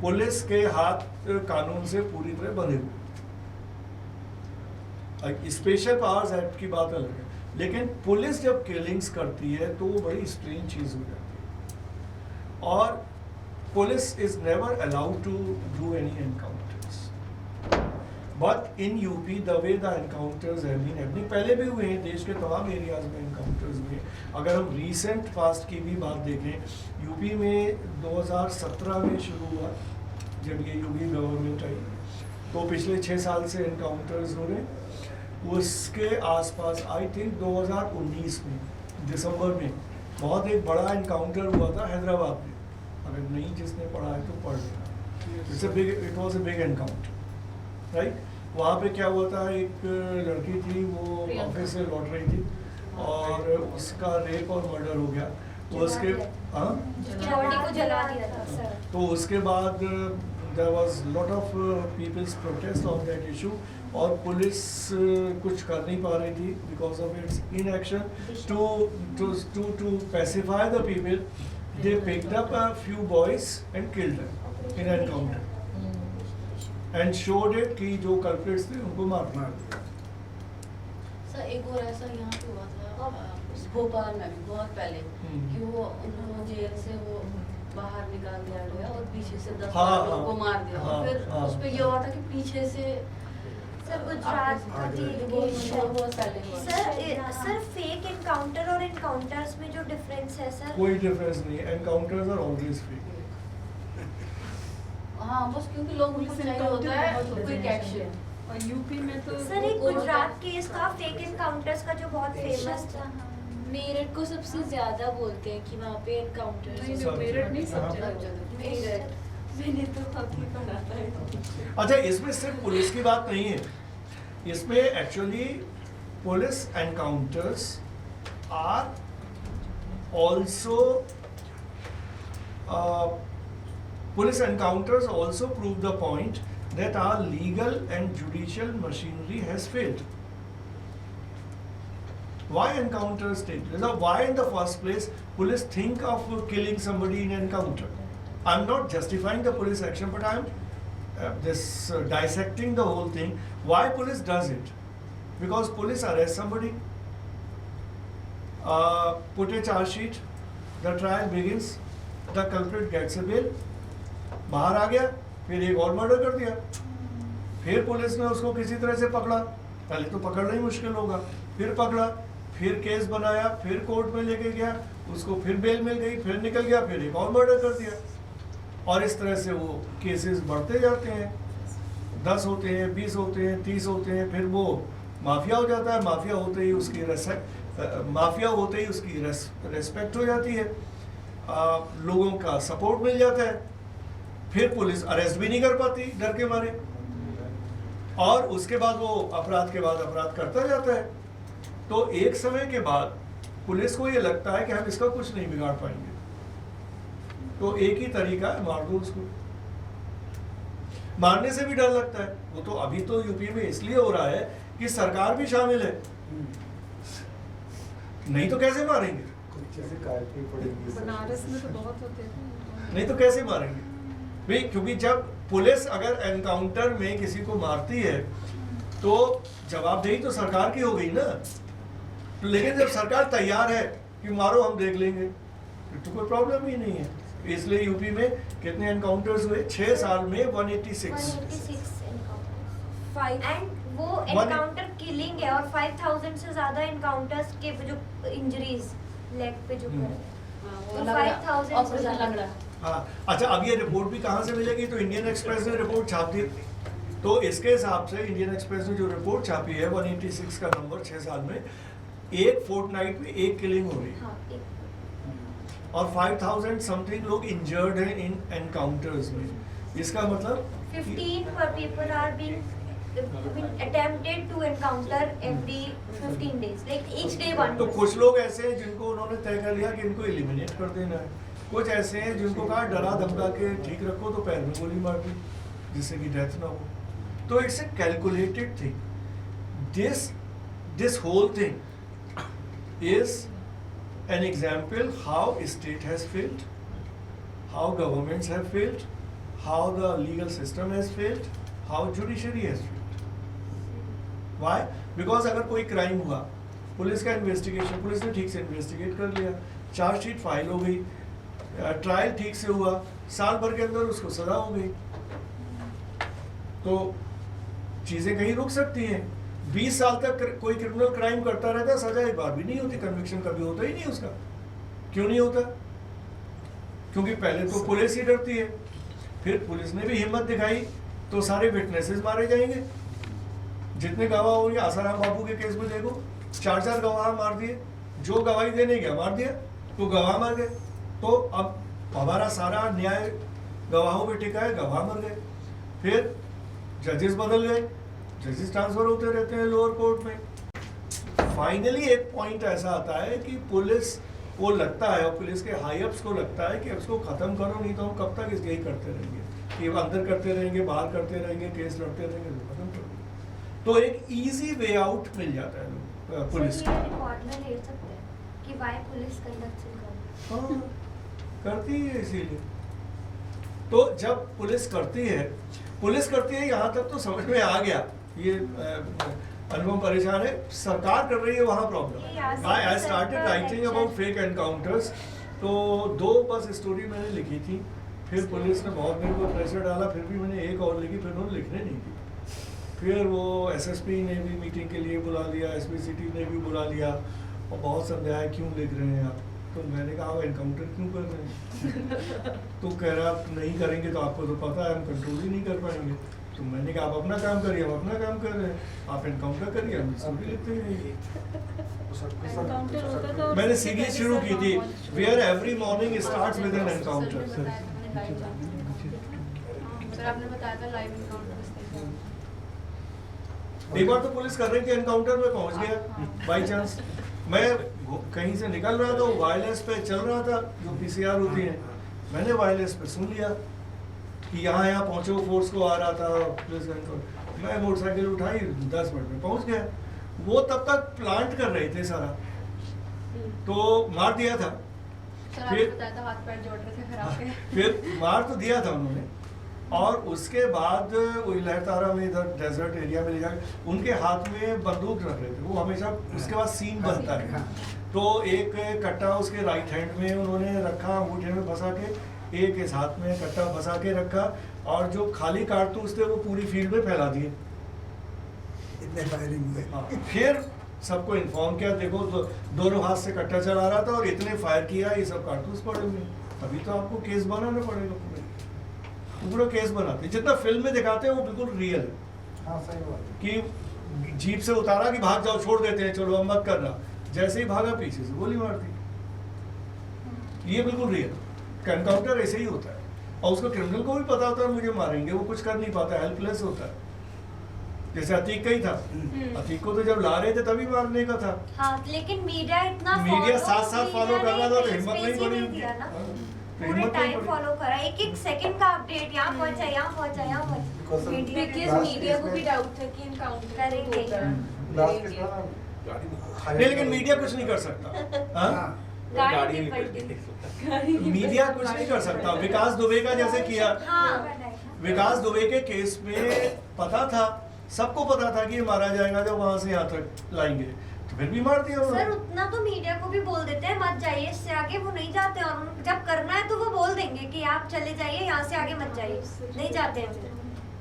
पुलिस के हाथ कानून से पूरी तरह बंधे हुए. स्पेशल पावर्स एक्ट की बात अलग है, लेकिन पुलिस जब किलिंग्स करती है तो वो बड़ी स्ट्रेंज चीज हो जाती है. और police is never allowed to do any encounters. But in UP the way the encounters have been happening, पहले भी हुए हैं, देश के तमाम एरियाज में एनकाउंटर्स हुए. अगर हम रीसेंट पास्ट की भी बात देखें, यूपी में 2017 में शुरू हुआ जब ये योगी गवर्नमेंट आई, तो पिछले 6 साल से एनकाउंटर्स हो रहे. उसके आसपास आई थिंक 2019 में दिसंबर में बहुत एक बड़ा एनकाउंटर हुआ था हैदराबाद में. अगर नहीं जिसने पढ़ा है तो पढ़ लेना. It was a big encounter, right. वहाँ पे क्या हुआ था, एक लड़की थी, वो ऑफिस से लौट रही थी और उसका रेप और मर्डर हो गया. तो उसके बॉडी को जला दिया था सर. तो उसके बाद there was lot of people's protest on that issue, और पुलिस कुछ कर नहीं पा रही थी because of its inaction. To pacify the people, they picked up a few boys and killed them in an encounter and showed it कि जो culprits थे उनको मार दिया. सर एक और ऐसा यहाँ पे हुआ था भोपाल में भी बहुत पहले, कि वो उन्होंने जेल से वो बाहर निकाल दिया गया और पीछे से 10 लोगों को मार दिया. और फिर उस पे ये हुआ था कि पीछे से सर गुजरात का बहुत पहले हुआ. सर फेक एनकाउंटर और एनकाउंटर्स में जो डिफरेंस है सर, कोई डिफरेंस नहीं. Encounters are always fake. हाँ, बस क्योंकि लोग उनको चाहिए होता है क्विक एक्शन. और यूपी में तो सर एक गुजरात केस था फेक एनकाउंटर्स का जो बहुत फेमस था. मेरठ को सबसे ज्यादा बोलते हैं कि वहाँ पे एनकाउंटर्स नहीं, मेरठ नहीं सब सब जगह. जगह. मेरठ मैंने तो काफी पढ़ा था. अच्छा, इसमें सिर्फ पुलिस की बात नहीं है, इसमें actually police encounters are also police encounters also prove the point that our legal and judicial machinery has failed. Why encounters take place? Now, why in the first place police think of killing somebody in encounter? I'm not justifying the police action, but I'm dissecting the whole thing. Why police does it? Because police arrest somebody, put a charge sheet, the trial begins, the culprit gets a bail. बाहर आ गया, फिर एक और मर्डर कर दिया, फिर पुलिस ने उसको किसी तरह से पकड़ा. पहले तो पकड़ना ही मुश्किल होगा, फिर पकड़ा, फिर केस बनाया, फिर कोर्ट में लेके गया, उसको फिर बेल मिल गई, फिर निकल गया, फिर एक और मर्डर कर दिया. और इस तरह से वो केसेस बढ़ते जाते हैं. 10 होते हैं, 20 होते हैं, 30 होते हैं, फिर वो माफिया हो जाता है. माफिया होते ही उसकी रेस्पेक्ट हो जाती है, लोगों का सपोर्ट मिल जाता है. फिर पुलिस अरेस्ट भी नहीं कर पाती डर के मारे, और उसके बाद वो अपराध के बाद अपराध करता जाता है. तो एक समय के बाद पुलिस को ये लगता है कि हम इसका कुछ नहीं बिगाड़ पाएंगे, तो एक ही तरीका है, मार दो उसको। मारने से भी डर लगता है, वो तो अभी तो यूपी में इसलिए हो रहा है कि सरकार भी शामिल है, नहीं तो कैसे मारेंगे? बनारस में तो बहुत होते हैं। नहीं तो कैसे मारेंगे भाई? क्योंकि जब पुलिस अगर एनकाउंटर में किसी को मारती है तो जवाबदेही तो सरकार की हो गई ना। तो लेकिन जब सरकार तैयार है कि मारो हम देख लेंगे, तो कोई प्रॉब्लम ही नहीं है। इसलिए यूपी में कितने एनकाउंटर्स हुए? 6 साल में 186। 186 encounters। 5 एंड वो एनकाउंटर किलिंग है, और 5000 से ज्यादा एनकाउंटर्स के जो इंजरीज लेग पे जो कर तो 5000 ऑपरेशन लंगड़ा। हाँ, अच्छा, अब ये रिपोर्ट भी कहाँ से मिलेगी? तो इंडियन एक्सप्रेस ने रिपोर्ट छाप दी, तो इसके हिसाब से इंडियन एक्सप्रेस ने जो रिपोर्ट छापी है 186 का नंबर 6 साल में, एक फोर्टनाइट में एक किलिंग हो गई, हाँ, और 5000 समथिंग लोग इंजर्ड हैं इन एनकाउंटर्स में। इसका मतलब 15 per people are being attempted to encounter every 15 days, like each day one तो person. कुछ लोग ऐसे हैं जिनको उन्होंने तय कर लिया कि इनको एलिमिनेट कर देना है, कुछ ऐसे हैं जिनको कहा डरा धमका के ठीक रखो, तो पैर में गोली मार दी जिससे कि डेथ ना हो। तो it's a calculated thing. This whole thing is an example how state has failed, how governments have failed, how the legal system has failed, how judiciary has failed. Why? Because अगर कोई क्राइम हुआ, पुलिस का इन्वेस्टिगेशन, पुलिस ने ठीक से इन्वेस्टिगेट कर लिया, चार्जशीट फाइल हो गई, ट्रायल ठीक से हुआ, साल भर के अंदर उसको सजा हो गई, तो चीजें कहीं रुक सकती हैं। 20 साल तक कोई क्रिमिनल क्राइम करता रहता है, सजा एक बार भी नहीं होती, कन्विक्शन कभी होता ही नहीं उसका। क्यों नहीं होता? क्योंकि पहले तो पुलिस ही डरती है, फिर पुलिस ने भी हिम्मत दिखाई तो सारे विटनेसेस मारे जाएंगे, जितने गवाह होंगे। आसाराम बाबू के केस में देखो, 4 गवाह मार दिए, जो गवाही देने गया मार दिया, तो गवाह मर गए। तो अब हमारा सारा न्याय गवाहों पे टिका है, गवाह मर गए। फिर जजेस बदल गए, जजेस ट्रांसफर होते रहते हैं लोअर कोर्ट में। फाइनली एक पॉइंट ऐसा आता है कि पुलिस को लगता है, और पुलिस के हाई अप्स को लगता है कि इसको खत्म करो, नहीं तो हम कब तक यही करते रहेंगे, कि अंदर करते रहेंगे, बाहर करते रहेंगे, केस लड़ते रहेंगे, तो खत्म करो। तो एक इजी वे आउट मिल जाता है पुलिस को। रिकॉर्ड में ले सकते हैं कि वाई पुलिस कंडक्ट हाँ, करती है इसीलिए। तो जब पुलिस करती है यहाँ तक तो समझ में आ गया, ये अनुपम परेशान है, सरकार कर रही है वहाँ problem. I started writing about fake encounters, तो 2 बस स्टोरी मैंने लिखी थी, फिर पुलिस ने बहुत मेरे को प्रेशर डाला, फिर भी मैंने एक और लिखी, फिर उन्होंने लिखने नहीं दी। फिर वो एसएसपी ने भी मीटिंग के लिए बुला लिया, एसपी सिटी ने भी बुला लिया, और बहुत समझाया क्यों लिख रहे हैं आप। तो मैंने कहा आप एनकाउंटर क्यों कर रहे हैं? तो कह रहा आप नहीं करेंगे तो आपको तो पता है हम कंट्रोल ही नहीं कर पाएंगे। तो मैंने कहा आप अपना काम करिए, हम अपना काम कर रहे हैं, आप एनकाउंटर करिए, हम स्टोरी लिखते हैं। एनकाउंटर होता था, मैंने सीरीज शुरू की थी, where every morning starts with an encounter. Sir आपने बताया था लाइव एनकाउंटर। एक बार तो पुलिस कर रही थी, एनकाउंटर में पहुंच गया बाई चांस। मैं कहीं से निकल रहा था, वायरलेस पे चल रहा था, जो पीसीआर होती है, मैंने वायरलेस पे सुन लिया कि यहाँ पहुंचो, फोर्स को आ रहा था पुलिस एनकाउंटर। मैं मोटरसाइकिल उठाई, 10 मिनट में पहुंच गया। वो तब तक प्लांट कर रहे थे सारा, तो मार दिया था। सर आपने बताया था हाथ पैर जोड़ रहे थे खराब के। फिर मार तो दिया था उन्होंने, और उसके बाद वही लहरतारा में इधर डेजर्ट एरिया में ले जाकर उनके हाथ में बंदूक रख रहे थे। वो हमेशा उसके बाद सीन बनता है, तो एक कट्टा उसके राइट हैंड में उन्होंने रखा, अंगूठे में फंसा के, एक इस हाथ में कट्टा फंसा के रखा, और जो खाली कारतूस थे वो पूरी फील्ड में फैला दिए। इतने फायरिंग हुए। हाँ, फिर सबको इन्फॉर्म किया, देखो दोनों हाथ से कट्टा चला रहा था और इतने फायर किया, ये सब कारतूस पड़े हुए। अभी तो आपको केस बनाना पड़ेगा, पूरा केस बनाते, जितना फिल्म में दिखाते हैं वो बिल्कुल रियल है। हाँ सही बात है। कि जीप से उतारा कि भाग जाओ, छोड़ देते हैं, चलो अब मत करना, जैसे ही भागा पीछे से गोली मार दी। ये बिल्कुल रियल एनकाउंटर ऐसे ही होता है, और उसको क्रिमिनल को भी पता होता है मुझे मारेंगे, वो कुछ कर नहीं पाता, हेल्पलेस होता है। जैसे अतीक का ही था, अतीक को तो जब ला रहे थे तभी मारने का था। हाँ, लेकिन मीडिया इतना मीडिया follow- साथ फॉलो कर रहा था तो मीडिया ने हिम्मत नहीं space ही पड़ी दिया ना। हाँ, तो पूरे हिम्मत नहीं टाइम पड़ी। फॉलो करा, एक एक सेकंड का अपडेट, यहाँ पहुंचा, यहाँ पहुंचा, यहाँ पहुंचा। Because of- मीडिया ने- बिकॉज मीडिया को भी डाउट था कि इनकाउंटर करेंगे। लास्ट केस था ना, नहीं, लेकिन मीडिया कुछ नहीं कर सकता। हाँ? गाड़ी भी पलटी। मीडिया कुछ नहीं कर सकता। विकास दुबे का जैसे किया, हाँ, विकास दुबे के केस में पता था, सबको पता था कि ये मारा जाएगा जब वहां से यहाँ तक लाएंगे, तो फिर भी मार दिया सर उन्होंने। उतना तो मीडिया को भी बोल देते हैं मत जाइए, इससे आगे वो नहीं जाते, और जब करना है तो वो बोल देंगे कि आप चले जाइए, यहाँ से आगे मत जाइए, नहीं जाते हैं फिर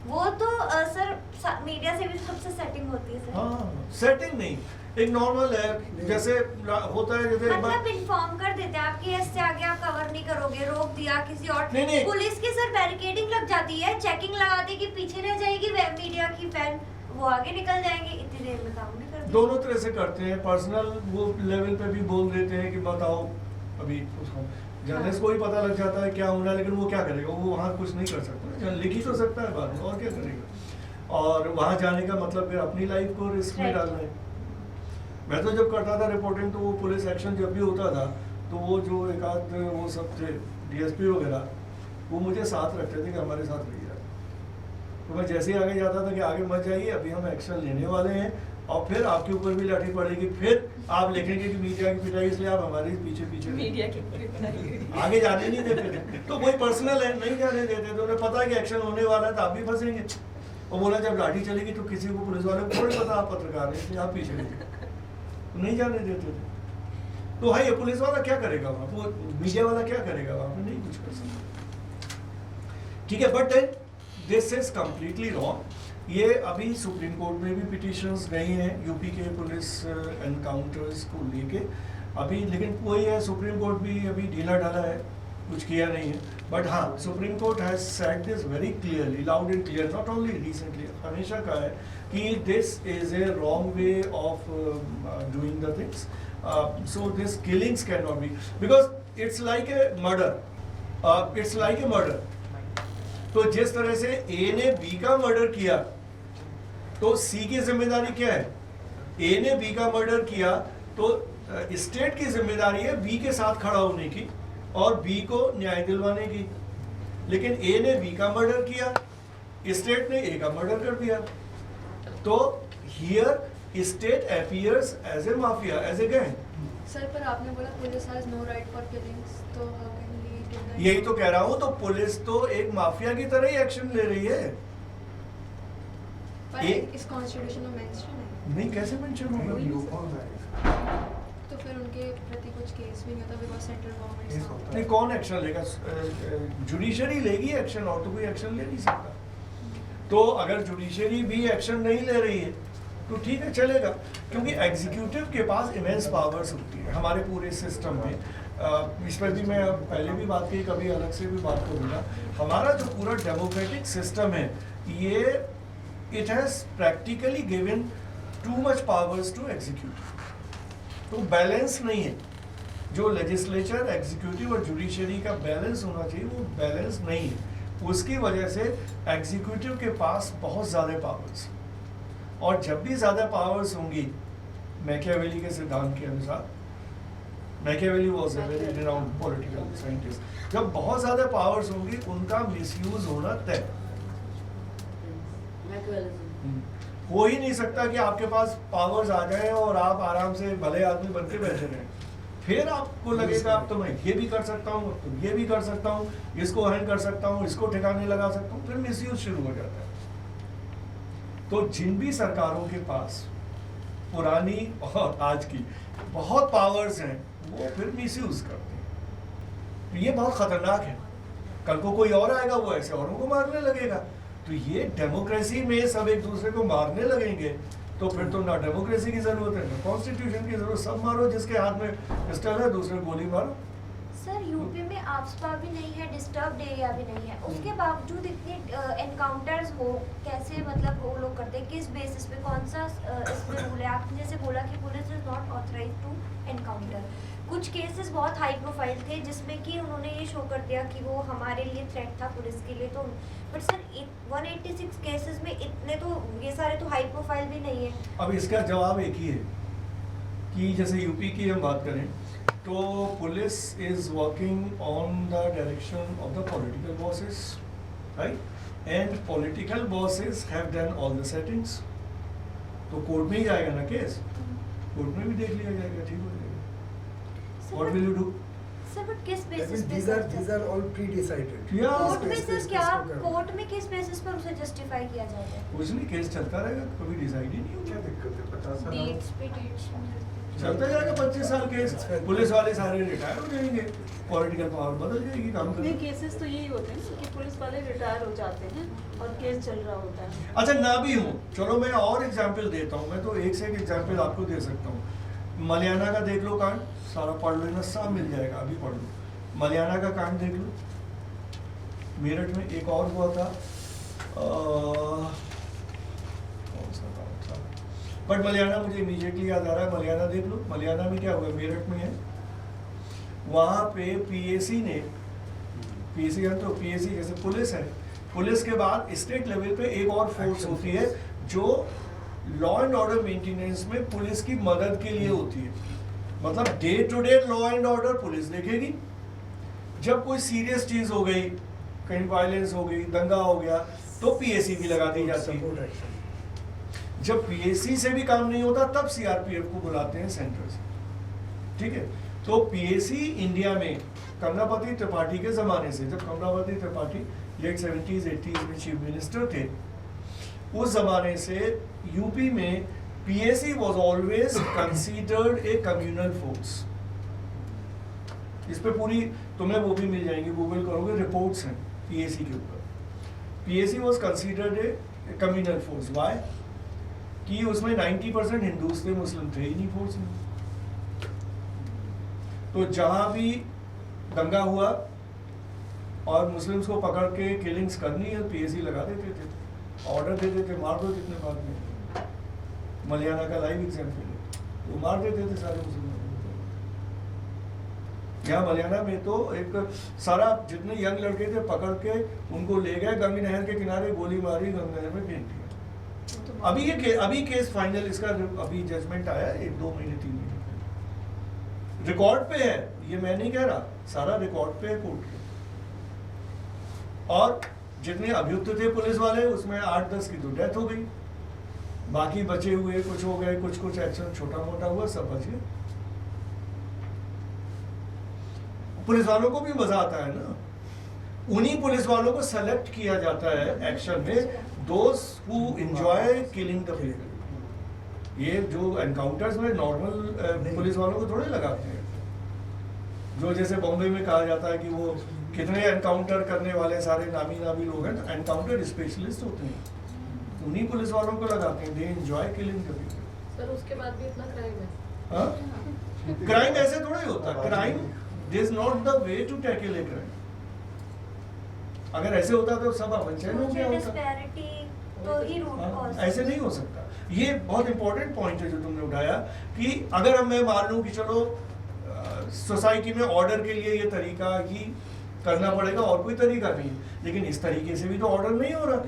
वो तो सर मीडिया से भी सबसे सेटिंग होती है सर। हाँ, सेटिंग नहीं, एक नॉर्मल है जैसे होता है, जैसे एक बार मतलब इन्फॉर्म कर देते हैं आपकी, इससे आगे आप कवर नहीं करोगे, रोक दिया किसी और। नहीं, नहीं। पुलिस की सर बैरिकेडिंग लग जाती है, चेकिंग लगाती है कि पीछे रह जाएगी मीडिया की फैन, वो आगे निकल जाएंगे, इतनी देर में काम नहीं करते। दोनों तरह से करते हैं, पर्सनल वो लेवल पे भी बोल देते हैं कि बताओ, अभी उसको जर्नलिस्ट को ही पता लग जाता है क्या होना है, लेकिन वो क्या करेगा, वो वहाँ कुछ नहीं कर सकता, लिख ही तो सकता है बाद में, और क्या करेगा। और वहाँ जाने का मतलब फिर अपनी लाइफ को रिस्क में डालना है। मैं तो जब करता था रिपोर्टिंग, तो वो पुलिस एक्शन जब भी होता था, तो वो जो एक आध वो सब थे डीएसपी वगैरह, वो मुझे साथ रखते थे कि हमारे साथ रहिए। तो मैं जैसे ही आगे जाता था कि आगे मत जाइए, अभी हम एक्शन लेने वाले हैं, और फिर आपके ऊपर भी लाठी पड़ेगी, फिर आप लिखेंगे कि मीडिया की पिटाई, इसलिए आप हमारे पीछे पीछे मीडिया की आगे जाने नहीं देते थे। तो वही पर्सनल है, नहीं जाने देते थे, उन्हें पता है कि एक्शन होने वाला है तो आप भी फंसेंगे। और बोला जब लाठी चलेगी तो किसी को, पुलिस वाले को थोड़ी पता आप पत्रकार हैं, इसलिए आप पीछे तो नहीं जाने देते थे। तो है ये पुलिस वाला क्या करेगा वहाँ, वो मीडिया वाला क्या करेगा वहाँ पे, नहीं कुछ कर सकता। ठीक है, but then this is completely wrong. ये अभी सुप्रीम कोर्ट में भी पिटिशंस गई हैं यूपी के पुलिस एनकाउंटर्स को लेके अभी, लेकिन कोई है, सुप्रीम कोर्ट भी अभी ढीला ढाला है, कुछ किया नहीं है। बट हाँ, supreme court has said this very clearly, loud and clear, not only recently, हमेशा कहा है कि this is a wrong way of doing the things, so this killings can not B, because it's like a murder, it's like a murder. तो जिस तरह से ए ने बी का मर्डर किया, तो सी की जिम्मेदारी क्या है, ए ने बी का मर्डर किया तो स्टेट की जिम्मेदारी है बी के साथ खड़ा होने की और बी को न्याय दिलवाने की। लेकिन ए ने बी का मर्डर किया, स्टेट ने ए का मर्डर कर दिया, तो here state appears as a mafia, as a gang. Sir पर आपने बोला police has no right for killings, तो how can we give that? यही तो कह रहा हूं, तो पुलिस तो एक माफिया की तरह ही एक्शन ले रही है। पर ये- इस कॉन्स्टिट्यूशन में मेंशन है, नहीं, कैसे मेंशन होगा? लूपहोल है। तो फिर उनके प्रति कुछ केस भी नहीं होता बिकॉज़ सेंट्रल केस गवर्नमेंट होता नहीं, कौन एक्शन लेगा? जुडिशरी लेगी एक्शन, और तो कोई एक्शन ले नहीं सकता। तो अगर जुडिशरी भी एक्शन नहीं ले रही है तो ठीक है, चलेगा, क्योंकि एग्जीक्यूटिव के पास इमेंस पावर्स होती है हमारे पूरे सिस्टम में। इस पर भी मैं पहले भी बात की, कभी अलग से भी बात करूँगा। हमारा जो पूरा डेमोक्रेटिक सिस्टम है, ये it has practically given too much powers to executive, तो बैलेंस नहीं है। जो लेजिस्लेचर, एग्जीक्यूटिव और जुडिशरी का बैलेंस होना चाहिए, वो बैलेंस नहीं है। उसकी वजह से एग्जीक्यूटिव के पास बहुत ज़्यादा पावर्स, और जब भी ज़्यादा पावर्स होंगी, मैकियावेली के सिद्धांत के अनुसार, Machiavelli was a very renowned political scientist, जब बहुत ज़्यादा पावर्स होंगी उनका मिसयूज होना तय। हो ही नहीं सकता कि आपके पास पावर्स आ जाए और आप आराम से भले आदमी बन के बैठे रहें। फिर आपको लगेगा अब तो मैं ये भी कर सकता हूँ, अब तो ये भी कर सकता हूँ, इसको हैंड कर सकता हूँ, इसको ठिकाने लगा सकता हूँ, फिर मिसयूज शुरू हो जाता है। तो जिन भी सरकारों के पास पुरानी और आज की बहुत पावर्स हैं, वो फिर मिसयूज करते हैं। तो ये बहुत खतरनाक है। कल को कोई और आएगा, वो ऐसे औरों को मारने लगेगा। तो ये डेमोक्रेसी में सब एक दूसरे को मारने लगेंगे, तो फिर तो ना डेमोक्रेसी की जरूरत है, ना कॉन्स्टिट्यूशन की जरूरत। सब मारो, जिसके हाथ में पिस्टल है दूसरे गोली मारो। सर यूपी में आफ्सपा भी नहीं है, डिस्टर्ब्ड एरिया भी नहीं है, उसके बावजूद इतने एनकाउंटर्स हो कैसे, मतलब वो लोग करते हैं किस बेसिस पे, कौन सा इसमें रूल है? आपने जैसे बोला कि police is not authorise to encounter, कुछ केसेस बहुत हाई प्रोफाइल थे जिसमें कि उन्होंने ये शो कर दिया कि वो हमारे लिए थ्रेट था पुलिस के लिए, तो बट सर 186 केसेस में इतने तो ये सारे तो हाई प्रोफाइल भी नहीं है। अब इसका जवाब एक ही है कि जैसे यूपी की हम बात करें तो police is working on the direction of the political bosses, right, and political bosses have done all the settings, तो कोर्ट में ही जाएगा ना केस, कोर्ट में भी देख लिया जाएगा, ठीक हो जाएगा। What will you do? Sir but किस That बेसिस means पे these are all pre-decided. Yeah. Court में Space, सर space, क्या space को कोर्ट में किस बेसिस पर उसे जस्टिफाई किया जाएगा? कुछ नहीं, केस चलता रहेगा, कभी डिसाइड ही नहीं होगा। क्या दिक्कत है? 50 साल डेट्स पे डेट्स चलता जाएगा 25 साल केस, पुलिस वाले सारे रिटायर हो जाएंगे, पॉलिटिकल पावर बदल जाएगी, काम नहीं, करने। केसेस तो यही होते हैं कि पुलिस वाले रिटायर हो जाते हैं और केस चल रहा होता है। अच्छा ना भी हो, चलो मैं और एग्जाम्पल देता हूँ, मैं तो एक से एक एग्जाम्पल आपको दे सकता हूँ। मलियाना का देख लो कांड, सारा पढ़ लेना, सब मिल जाएगा, अभी पढ़ लो। मलियाना का कांड देख लो, मेरठ में एक और हुआ था, कौन सा कांड था, बट मलियाना मुझे इमीडिएटली याद आ रहा है। मलियाना देख लो, मलियाना में क्या हुआ, मेरठ में है, वहाँ पे पीएसी ने, पीएसी है तो पीएसी जैसे पुलिस है, पुलिस के बाद स्टेट लेवल पे एक और फोर्स होती है जो लॉ एंड ऑर्डर मेंटेनेंस में पुलिस की मदद के लिए होती है, मतलब day to day law and order police देखेगी। जब कोई सीरियस चीज हो गई, कहीं वायलेंस हो गई, दंगा हो गया, तो पीएसी भी लगा दी जाती है। Support action. जब पीएसी से भी काम नहीं होता तब सीआरपीएफ को बुलाते हैं सेंटर से, ठीक है। तो पीएसी इंडिया में कमलापति त्रिपाठी के जमाने से, जब Kamlapati Tripathi late 70s 80s में चीफ मिनिस्टर थे, उस जमाने से यूपी में PAC was always considered A communal force. इस पे पूरी तुम्हें वो भी मिल जाएंगी, गूगल करोगे, रिपोर्ट्स हैं पीएसी के ऊपर। PAC was considered A communal force, why? कि उसमें 90% हिंदूज थे, मुस्लिम थे ही नहीं फोर्स में। तो जहां भी दंगा हुआ और मुस्लिम्स को पकड़ के किलिंग्स करनी है, पीएसी लगा देते थे, ऑर्डर दे देते, मार दो कितने बाद में। मलियाना का लाइव एग्जाम्पल है, वो मार देते थे सारे मुसलमान। यहाँ मलियाना में तो एक सारा जितने यंग लड़के थे पकड़ के उनको ले गए, गंगा नहर के किनारे गोली मारी, गंगा नहर में फेंक दिया। अभी केस फाइनल, इसका अभी जजमेंट आया 1-2 महीने 3 महीने पहले, रिकॉर्ड पे है, ये मैं नहीं कह रहा, सारा रिकॉर्ड पे है कोर्ट के। और जितने अभियुक्त थे पुलिस वाले, उसमें 8-10 की तो डेथ हो गई, बाकी बचे हुए कुछ हो गए, कुछ एक्शन छोटा मोटा हुआ, सब बच गए। पुलिस वालों को भी मजा आता है ना, उन्हीं पुलिस वालों को सेलेक्ट किया जाता है एक्शन में, those who enjoy killing the people. ये जो एनकाउंटर्स में नॉर्मल पुलिस वालों को थोड़े लगाते हैं, जो जैसे बॉम्बे में कहा जाता है कि वो कितने एनकाउंटर करने वाले सारे नामी लोग हैं, तो एनकाउंटर स्पेशलिस्ट होते हैं, उन्हीं पुलिस वालों को लगाते हैं, they enjoy killing the people. Sir उसके बाद भी इतना क्राइम है। हाँ, क्राइम ऐसे थोड़ा ही होता, crime this not the way to tackle a crime. अगर ऐसे होता तो सब अमन चैन हो गया होता। डिस्पैरिटी तो ही रूट हाँ, कॉज। ऐसे नहीं हो सकता। ये बहुत इंपॉर्टेंट पॉइंट है जो तुमने उठाया कि अगर मैं मान लूं कि चलो सोसाइटी में ऑर्डर के लिए ये तरीका ही करना पड़ेगा और कोई तरीका नहीं, लेकिन इस तरीके से भी तो ऑर्डर नहीं हो रहा,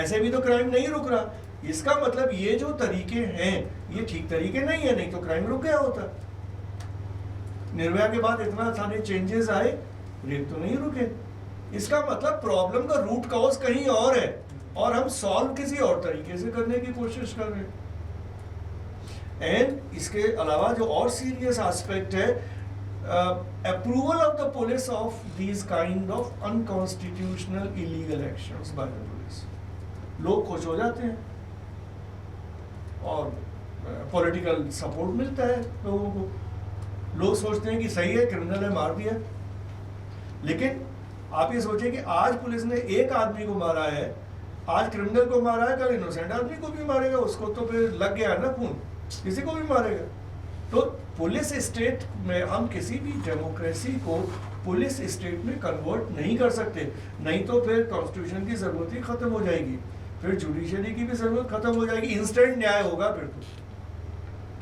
ऐसे भी तो क्राइम नहीं रुक रहा। इसका मतलब ये जो तरीके हैं ये ठीक तरीके नहीं है, नहीं तो क्राइम रुक गया होता। निर्भया के बाद इतना सारे चेंजेस आए, रेप तो नहीं रुके। इसका मतलब प्रॉब्लम का रूट कॉज कहीं और है और हम सॉल्व किसी और तरीके से करने की कोशिश कर रहे हैं। एंड इसके अलावा जो और सीरियस एस्पेक्ट है, approval of the police of these kind of unconstitutional illegal actions by the police. लोग खुश हो जाते हैं और पॉलिटिकल सपोर्ट मिलता है लोगों को। लोग सोचते हैं कि सही है, क्रिमिनल है, मार दिया। लेकिन आप ये सोचिए कि आज पुलिस ने एक आदमी को मारा है, आज क्रिमिनल को मारा है, कल इनोसेंट आदमी को भी मारेगा, उसको तो फिर लग गया है ना खून, किसी को भी मारेगा। तो पुलिस स्टेट में हम किसी भी डेमोक्रेसी को पुलिस स्टेट में कन्वर्ट नहीं कर सकते, नहीं तो फिर कॉन्स्टिट्यूशन की ज़रूरत ही ख़त्म हो जाएगी, फिर जुडिशरी की भी ज़रूरत ख़त्म हो जाएगी, इंस्टेंट न्याय होगा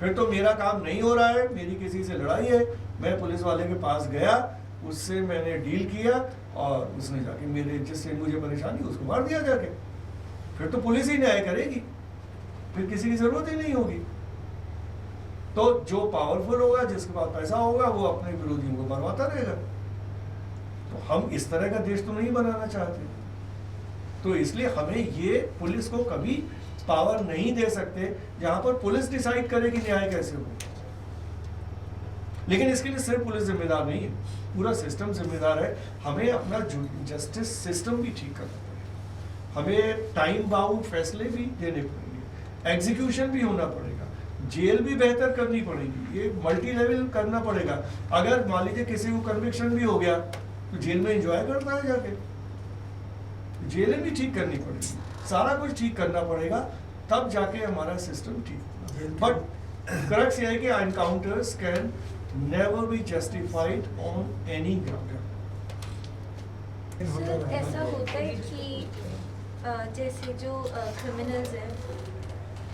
फिर तो मेरा काम नहीं हो रहा है, मेरी किसी से लड़ाई है, मैं पुलिस वाले के पास गया, उससे मैंने डील किया और उसने जाके मेरे जिससे मुझे परेशानी उसको मार दिया जाके, फिर तो पुलिस ही न्याय करेगी, फिर किसी की ज़रूरत ही नहीं होगी। तो जो पावरफुल होगा, जिसके पास पैसा होगा, वो अपने विरोधियों को मरवाता रहेगा। तो हम इस तरह का देश तो नहीं बनाना चाहते, तो इसलिए हमें ये पुलिस को कभी पावर नहीं दे सकते जहां पर पुलिस डिसाइड करे कि न्याय कैसे हो। लेकिन इसके लिए सिर्फ पुलिस जिम्मेदार नहीं है, पूरा सिस्टम जिम्मेदार है। हमें अपना जस्टिस सिस्टम भी ठीक करना पड़ेगा, हमें टाइम बाउंड फैसले भी देने पड़ेंगे, एग्जीक्यूशन भी होना पड़ेगा, जेल भी बेहतर करनी पड़ेगी, ये मल्टी लेवल करना पड़ेगा। अगर मान लीजिए किसी को कन्विक्शन भी हो गया तो जेल में एंजॉय करता है जाके, जेलें भी ठीक करनी पड़ेगी, सारा कुछ ठीक करना पड़ेगा, तब जाके हमारा सिस्टम ठीक होगा। बट क्रक्स ये है कि encounters can never be justified on any ground. Sir ऐसा होता है कि जैसे जो क्रिमिनल्स हैं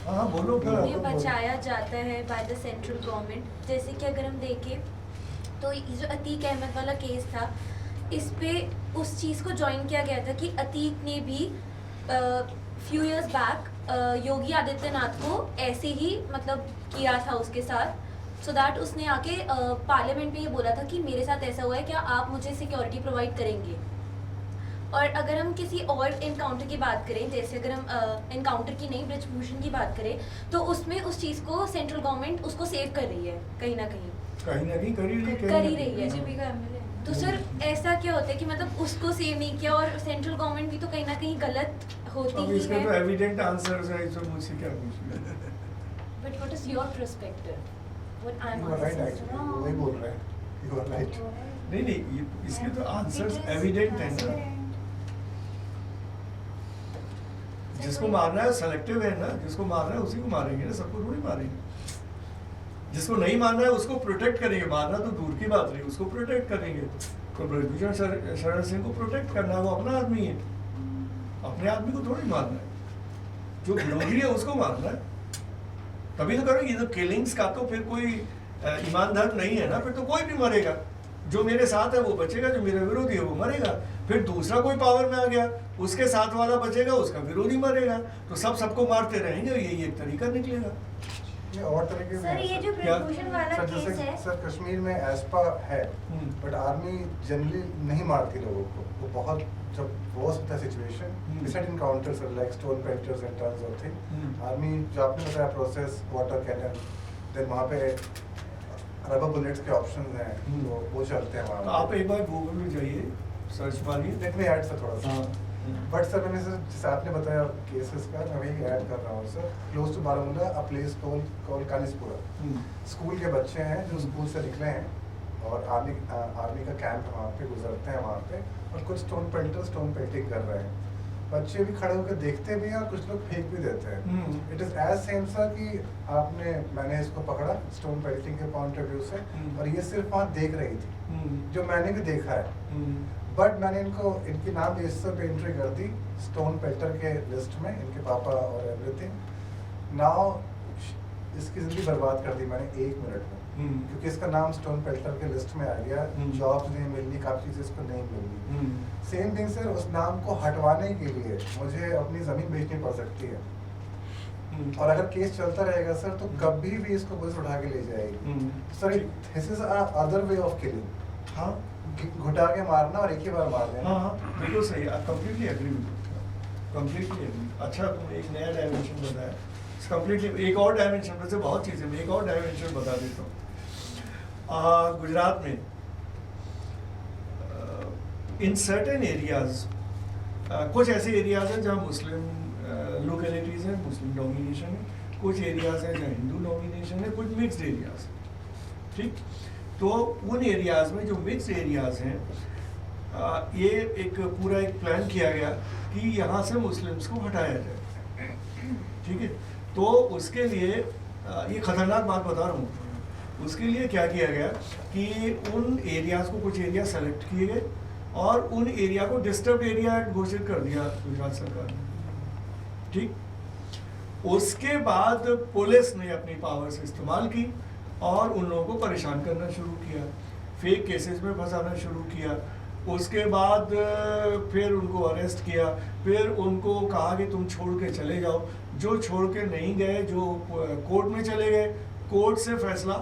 हाँ बोलो क्या उन्हें बचाया जाता है बाय द सेंट्रल गवर्नमेंट। जैसे कि अगर हम देखें तो ये जो अतीक अहमद वाला केस था, इस पे उस चीज़ को ज्वाइन किया गया था कि अतीक ने भी few years back Yogi Adityanath को ऐसे ही मतलब किया था उसके साथ, सो दैट उसने आके पार्लियामेंट में ये बोला था कि मेरे साथ ऐसा हुआ है, क्या आप मुझे सिक्योरिटी प्रोवाइड करेंगे। और अगर हम किसी और इनकाउंटर की बात करें, जैसे अगर हम इनकाउंटर की नहीं ब्रिजभूषण की बात करें, तो उसमें उस चीज़ को सेंट्रल गवर्नमेंट उसको सेव कर रही है कहीं ना कहीं कर ही रही है। बीजेपी का एमएलए। तो सर ऐसा क्या होता है कि मतलब उसको सेव नहीं किया और सेंट्रल गवर्नमेंट भी तो कहीं ना कहीं गलत होती अब ही इसका है। तो एविडेंट आंसर्स है, इसमें मुझसे क्या पूछना है। But what is your perspective? What I am You are right actually, वही बोल रहे हैं, you are right. नहीं इसके तो आंसर्स एविडेंट है ना। जिसको मारना है सेलेक्टिव है ना, जिसको मारना है उसी को मारेंगे ना, सबको थोड़ी मारेंगे। जिसको नहीं मारना है उसको प्रोटेक्ट करेंगे, मारना तो दूर की बात रही, उसको प्रोटेक्ट करेंगे। तो ब्रजभूषण शरण सिंह को प्रोटेक्ट करना है, वो अपना आदमी है, अपने आदमी को थोड़ी मारना है, जो विरोधी है उसको मारना है। तभी तो करो, ये तो किलिंग्स का तो फिर कोई ईमान धर्म नहीं है ना, फिर तो कोई भी मरेगा, जो मेरे साथ है वो बचेगा, जो मेरा विरोधी है वो मरेगा। फिर दूसरा कोई पावर में आ गया, उसके साथ वाला बचेगा, उसका विरोधी मरेगा, तो सब सबको मारते रहेंगे, यही एक तरीका निकलेगा। ये और तरीके सर ये जो ब्रिजभूषण वाला सर केस जैसे है, सर कश्मीर में एस्पा है, बट आर्मी जनरली नहीं मारती लोगों को। वो बहुत जब वर्स होता है situation, decent encounters like stone pelters and turns of thing, army जो आपने बताया प्रोसेस वाटर कैनन, देन वहाँ पे रबर बुलेट्स के ऑप्शंस हैं, तो वो चलते हैं वहाँ। तो आप एक बार गूगल में जाइए, सर्च मारिए। लेट मी ऐड सर थोड़ा सा। बट सर मैंने सर जैसे आपने बताया केसेस का, मैं वही ऐड कर रहा हूँ sir. Close to Baramulla a place called Kanispora, school के बच्चे हैं जो स्कूल से निकले हैं और आर्मी का कैंप वहाँ पे गुजरते हैं वहाँ पे, और कुछ स्टोन पेल्टिंग कर रहे हैं। बच्चे भी खड़े होकर देखते भी हैं और कुछ लोग फेंक भी देते हैं। It is as same sir कि मैंने इसको पकड़ा स्टोन पेल्टिंग के पॉइंट ऑफ व्यू से, और ये सिर्फ वहाँ देख रही थी, जो मैंने भी देखा है। बट मैंने इनकी नाम रजिस्टर पे एंट्री कर दी स्टोन पेल्टर के लिस्ट में, इनके पापा और एवरीथिंग। नाउ इसकी जिंदगी बर्बाद कर दी मैंने 1 मिनट में, क्योंकि इसका नाम स्टोन पेल्टर के लिस्ट में आ गया, जॉब्स नहीं मिलनी, काफी चीजें इसको नहीं मिलनी। सेम थिंग सर, उस नाम को हटवाने के लिए मुझे अपनी जमीन बेचनी पड़ सकती है, और अगर केस चलता रहेगा सर तो कभी भी इसको पुलिस उठा के ले जाएगी। Sir this is other way of killing. हाँ, घुटा के मारना और एक ही बार मार देना। हाँ बिल्कुल सही, completely agree with, completely agree. अच्छा, तुमने एक नया डायमेंशन बताया, कंप्लीटली एक और डायमेंशन, वैसे बहुत चीज़ें, मैं एक और डायमेंशन बता देता हूँ। गुजरात में इन सर्टेन एरियाज, कुछ ऐसे एरियाज हैं जहाँ मुस्लिम लोकेलिटीज़ हैं, मुस्लिम डोमिनेशन है, कुछ एरियाज हैं जहाँ हिंदू डोमिनेशन है, कुछ मिक्स्ड एरियाज, ठीक। तो उन एरियाज़ में जो मिक्स एरियाज़ हैं, ये एक पूरा एक प्लान किया गया कि यहाँ से मुस्लिम्स को हटाया जाए, ठीक है। तो उसके लिए ये खतरनाक बात बता रहा हूँ, उसके लिए क्या किया गया कि उन एरियाज़ को, कुछ एरिया सेलेक्ट किए गए और उन एरिया को डिस्टर्ब एरिया घोषित कर दिया गुजरात सरकार ने, ठीक। उसके बाद पुलिस ने अपनी पावर्स इस्तेमाल की और उन लोगों को परेशान करना शुरू किया, फेक केसेस में फंसाना शुरू किया। उसके बाद फिर उनको अरेस्ट किया, फिर उनको कहा कि तुम छोड़ के चले जाओ। जो छोड़ के नहीं गए, जो कोर्ट में चले गए, कोर्ट से फैसला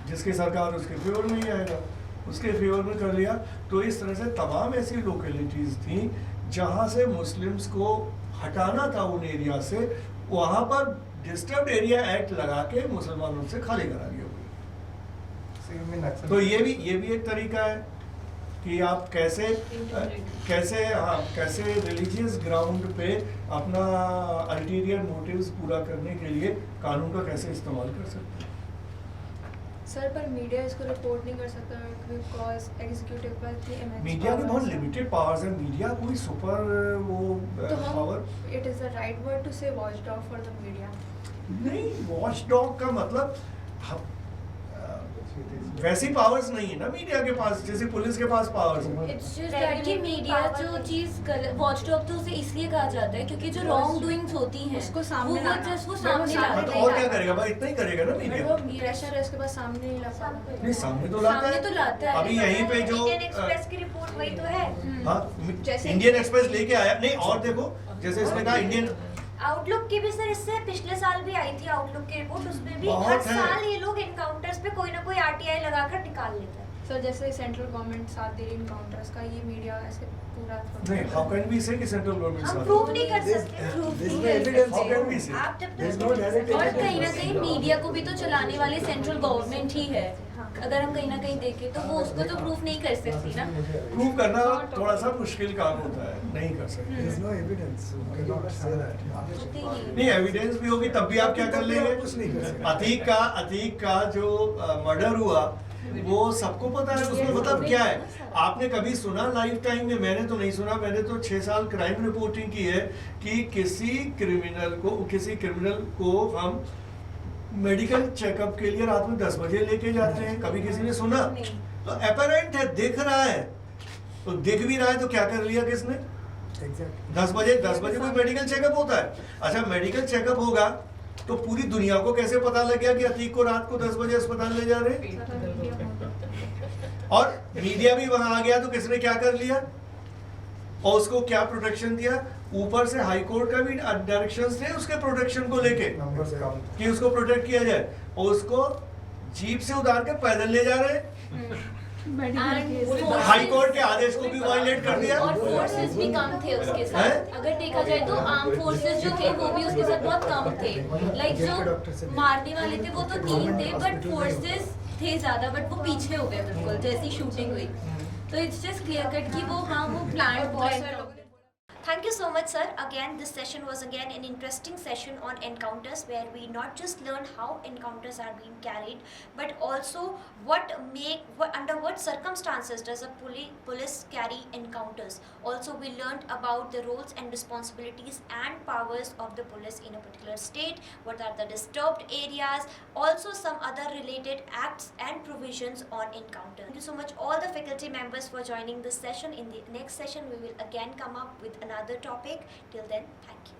जिसकी सरकार उसके फेवर में ही आएगा, उसके फेवर में कर लिया। तो इस तरह से तमाम ऐसी लोकेलिटीज़ थी जहाँ से मुस्लिम्स को हटाना था उन एरिया से, वहाँ पर डिस्टर्ब एरिया एक्ट लगा के मुसलमानों से खाली करा दिया। तो ये भी एक तरीका है कि आप कैसे रिलीजियस ग्राउंड पे अपना अल्टीरियर मोटिव्स पूरा करने के लिए कानून का कैसे इस्तेमाल कर सकते हैं। सर पर मीडिया इसको रिपोर्ट नहीं कर सकता बिकॉज एग्जीक्यूटिव पर मीडिया की बहुत लिमिटेड पावर्स है। मीडिया कोई super power, it is the right word to say watch dog for the media. नहीं, वॉच डॉग का मतलब वैसी पावर्स नहीं है ना मीडिया के पास जैसे पुलिस के पास पावर्स है। इट्स जस्ट दैट कि मीडिया जो चीज वॉच डॉग तो उसे इसलिए कहा जाता है क्योंकि जो रॉन्ग डूइंग्स होती हैं उसको सामने वो सामने हाँ, तो और क्या करेगा भाई, इतना ही करेगा ना मीडिया। वो प्रेशर है उसके पास सामने नहीं ला पाता। नहीं, सामने तो लाता है। अभी यहीं पे जो इंडियन एक्सप्रेस की रिपोर्ट वही तो है। हाँ, इंडियन एक्सप्रेस लेके आया। नहीं, और देखो जैसे इसने कहा इंडियन आउटलुक की भी सर इससे पिछले साल भी आई थी आउटलुक की रिपोर्ट, उसमें भी बहुत हर है। साल ये लोग एनकाउंटर्स पे कोई ना कोई आरटीआई लगाकर निकाल लेता है। सर जैसे सेंट्रल गवर्नमेंट साथ दे रही एनकाउंटर्स का, ये मीडिया ऐसे पूरा नहीं, हाउ कैन वी से कि सेंट्रल गवर्नमेंट हम साथ प्रूव नहीं कर सकते। There's no evidence. How can we say? आप जब There's तक no direct और evidence. कहीं ना कहीं मीडिया को भी तो चलाने वाली सेंट्रल गवर्नमेंट ही है। अगर हम कहीं ना कहीं देखें तो वो उसको तो प्रूफ नहीं कर सकती ना। प्रूव करना थोड़ा सा मुश्किल काम होता है, नहीं कर सकते। There is no evidence. You cannot say that. होती ही नहीं, एविडेंस भी होगी तब भी आप क्या कर लेंगे। कुछ नहीं कर सकते। अतीक का जो मर्डर हुआ वो सबको पता है, उसमें मतलब क्या है। आपने कभी सुना लाइफ टाइम में? मैंने तो नहीं सुना। मैंने तो 6 साल क्राइम रिपोर्टिंग की है कि किसी क्रिमिनल को हम मेडिकल चेकअप के लिए रात में 10 बजे लेके जाते हैं। कभी किसी ने सुना? तो अपरेंट है, दिख रहा है, तो दिख भी रहा है तो क्या कर लिया किसने? Exactly. 10 बजे कोई मेडिकल चेकअप होता है। अच्छा, मेडिकल चेकअप होगा तो पूरी दुनिया को कैसे पता लग गया कि अतीक को रात को 10 बजे अस्पताल ले जा रहे हैं? और मीडिया भी वहां आ गया तो किसने क्या कर लिया और उसको क्या प्रोटेक्शन दिया? ऊपर से हाई कोर्ट का भी डायरेक्शंस थे उसके प्रोटेक्शन को लेके नंबर्स कम कि उसको प्रोटेक्ट किया जाए, और उसको जीप से उतार के पैदल ले जा रहे हैं। हाई कोर्ट के आदेश को भी वायलेट कर दिया। और फोर्सेस भी कम थे उसके साथ। अगर देखा जाए तो आर्म फोर्सेस जो थे वो भी उसके साथ बहुत कम थे। लाइक जो मारने वाले थे वो तो 3 थे, बट फोर्सेस थे ज्यादा, बट वो पीछे हो गए बिल्कुल जैसी शूटिंग हुई। तो इट्स जस्ट क्लियर कट कि वो प्लान बहुत Thank you so much, sir. Again, this session was again an interesting session on encounters, where we not just learned how encounters are being carried, but also under what circumstances does a police carry encounters. Also, we learned about the roles and responsibilities and powers of the police in a particular state. What are the disturbed areas? Also, some other related acts and provisions on encounter. Thank you so much, all the faculty members, for joining this session. In the next session, we will again come up with another topic. Till then, thank you.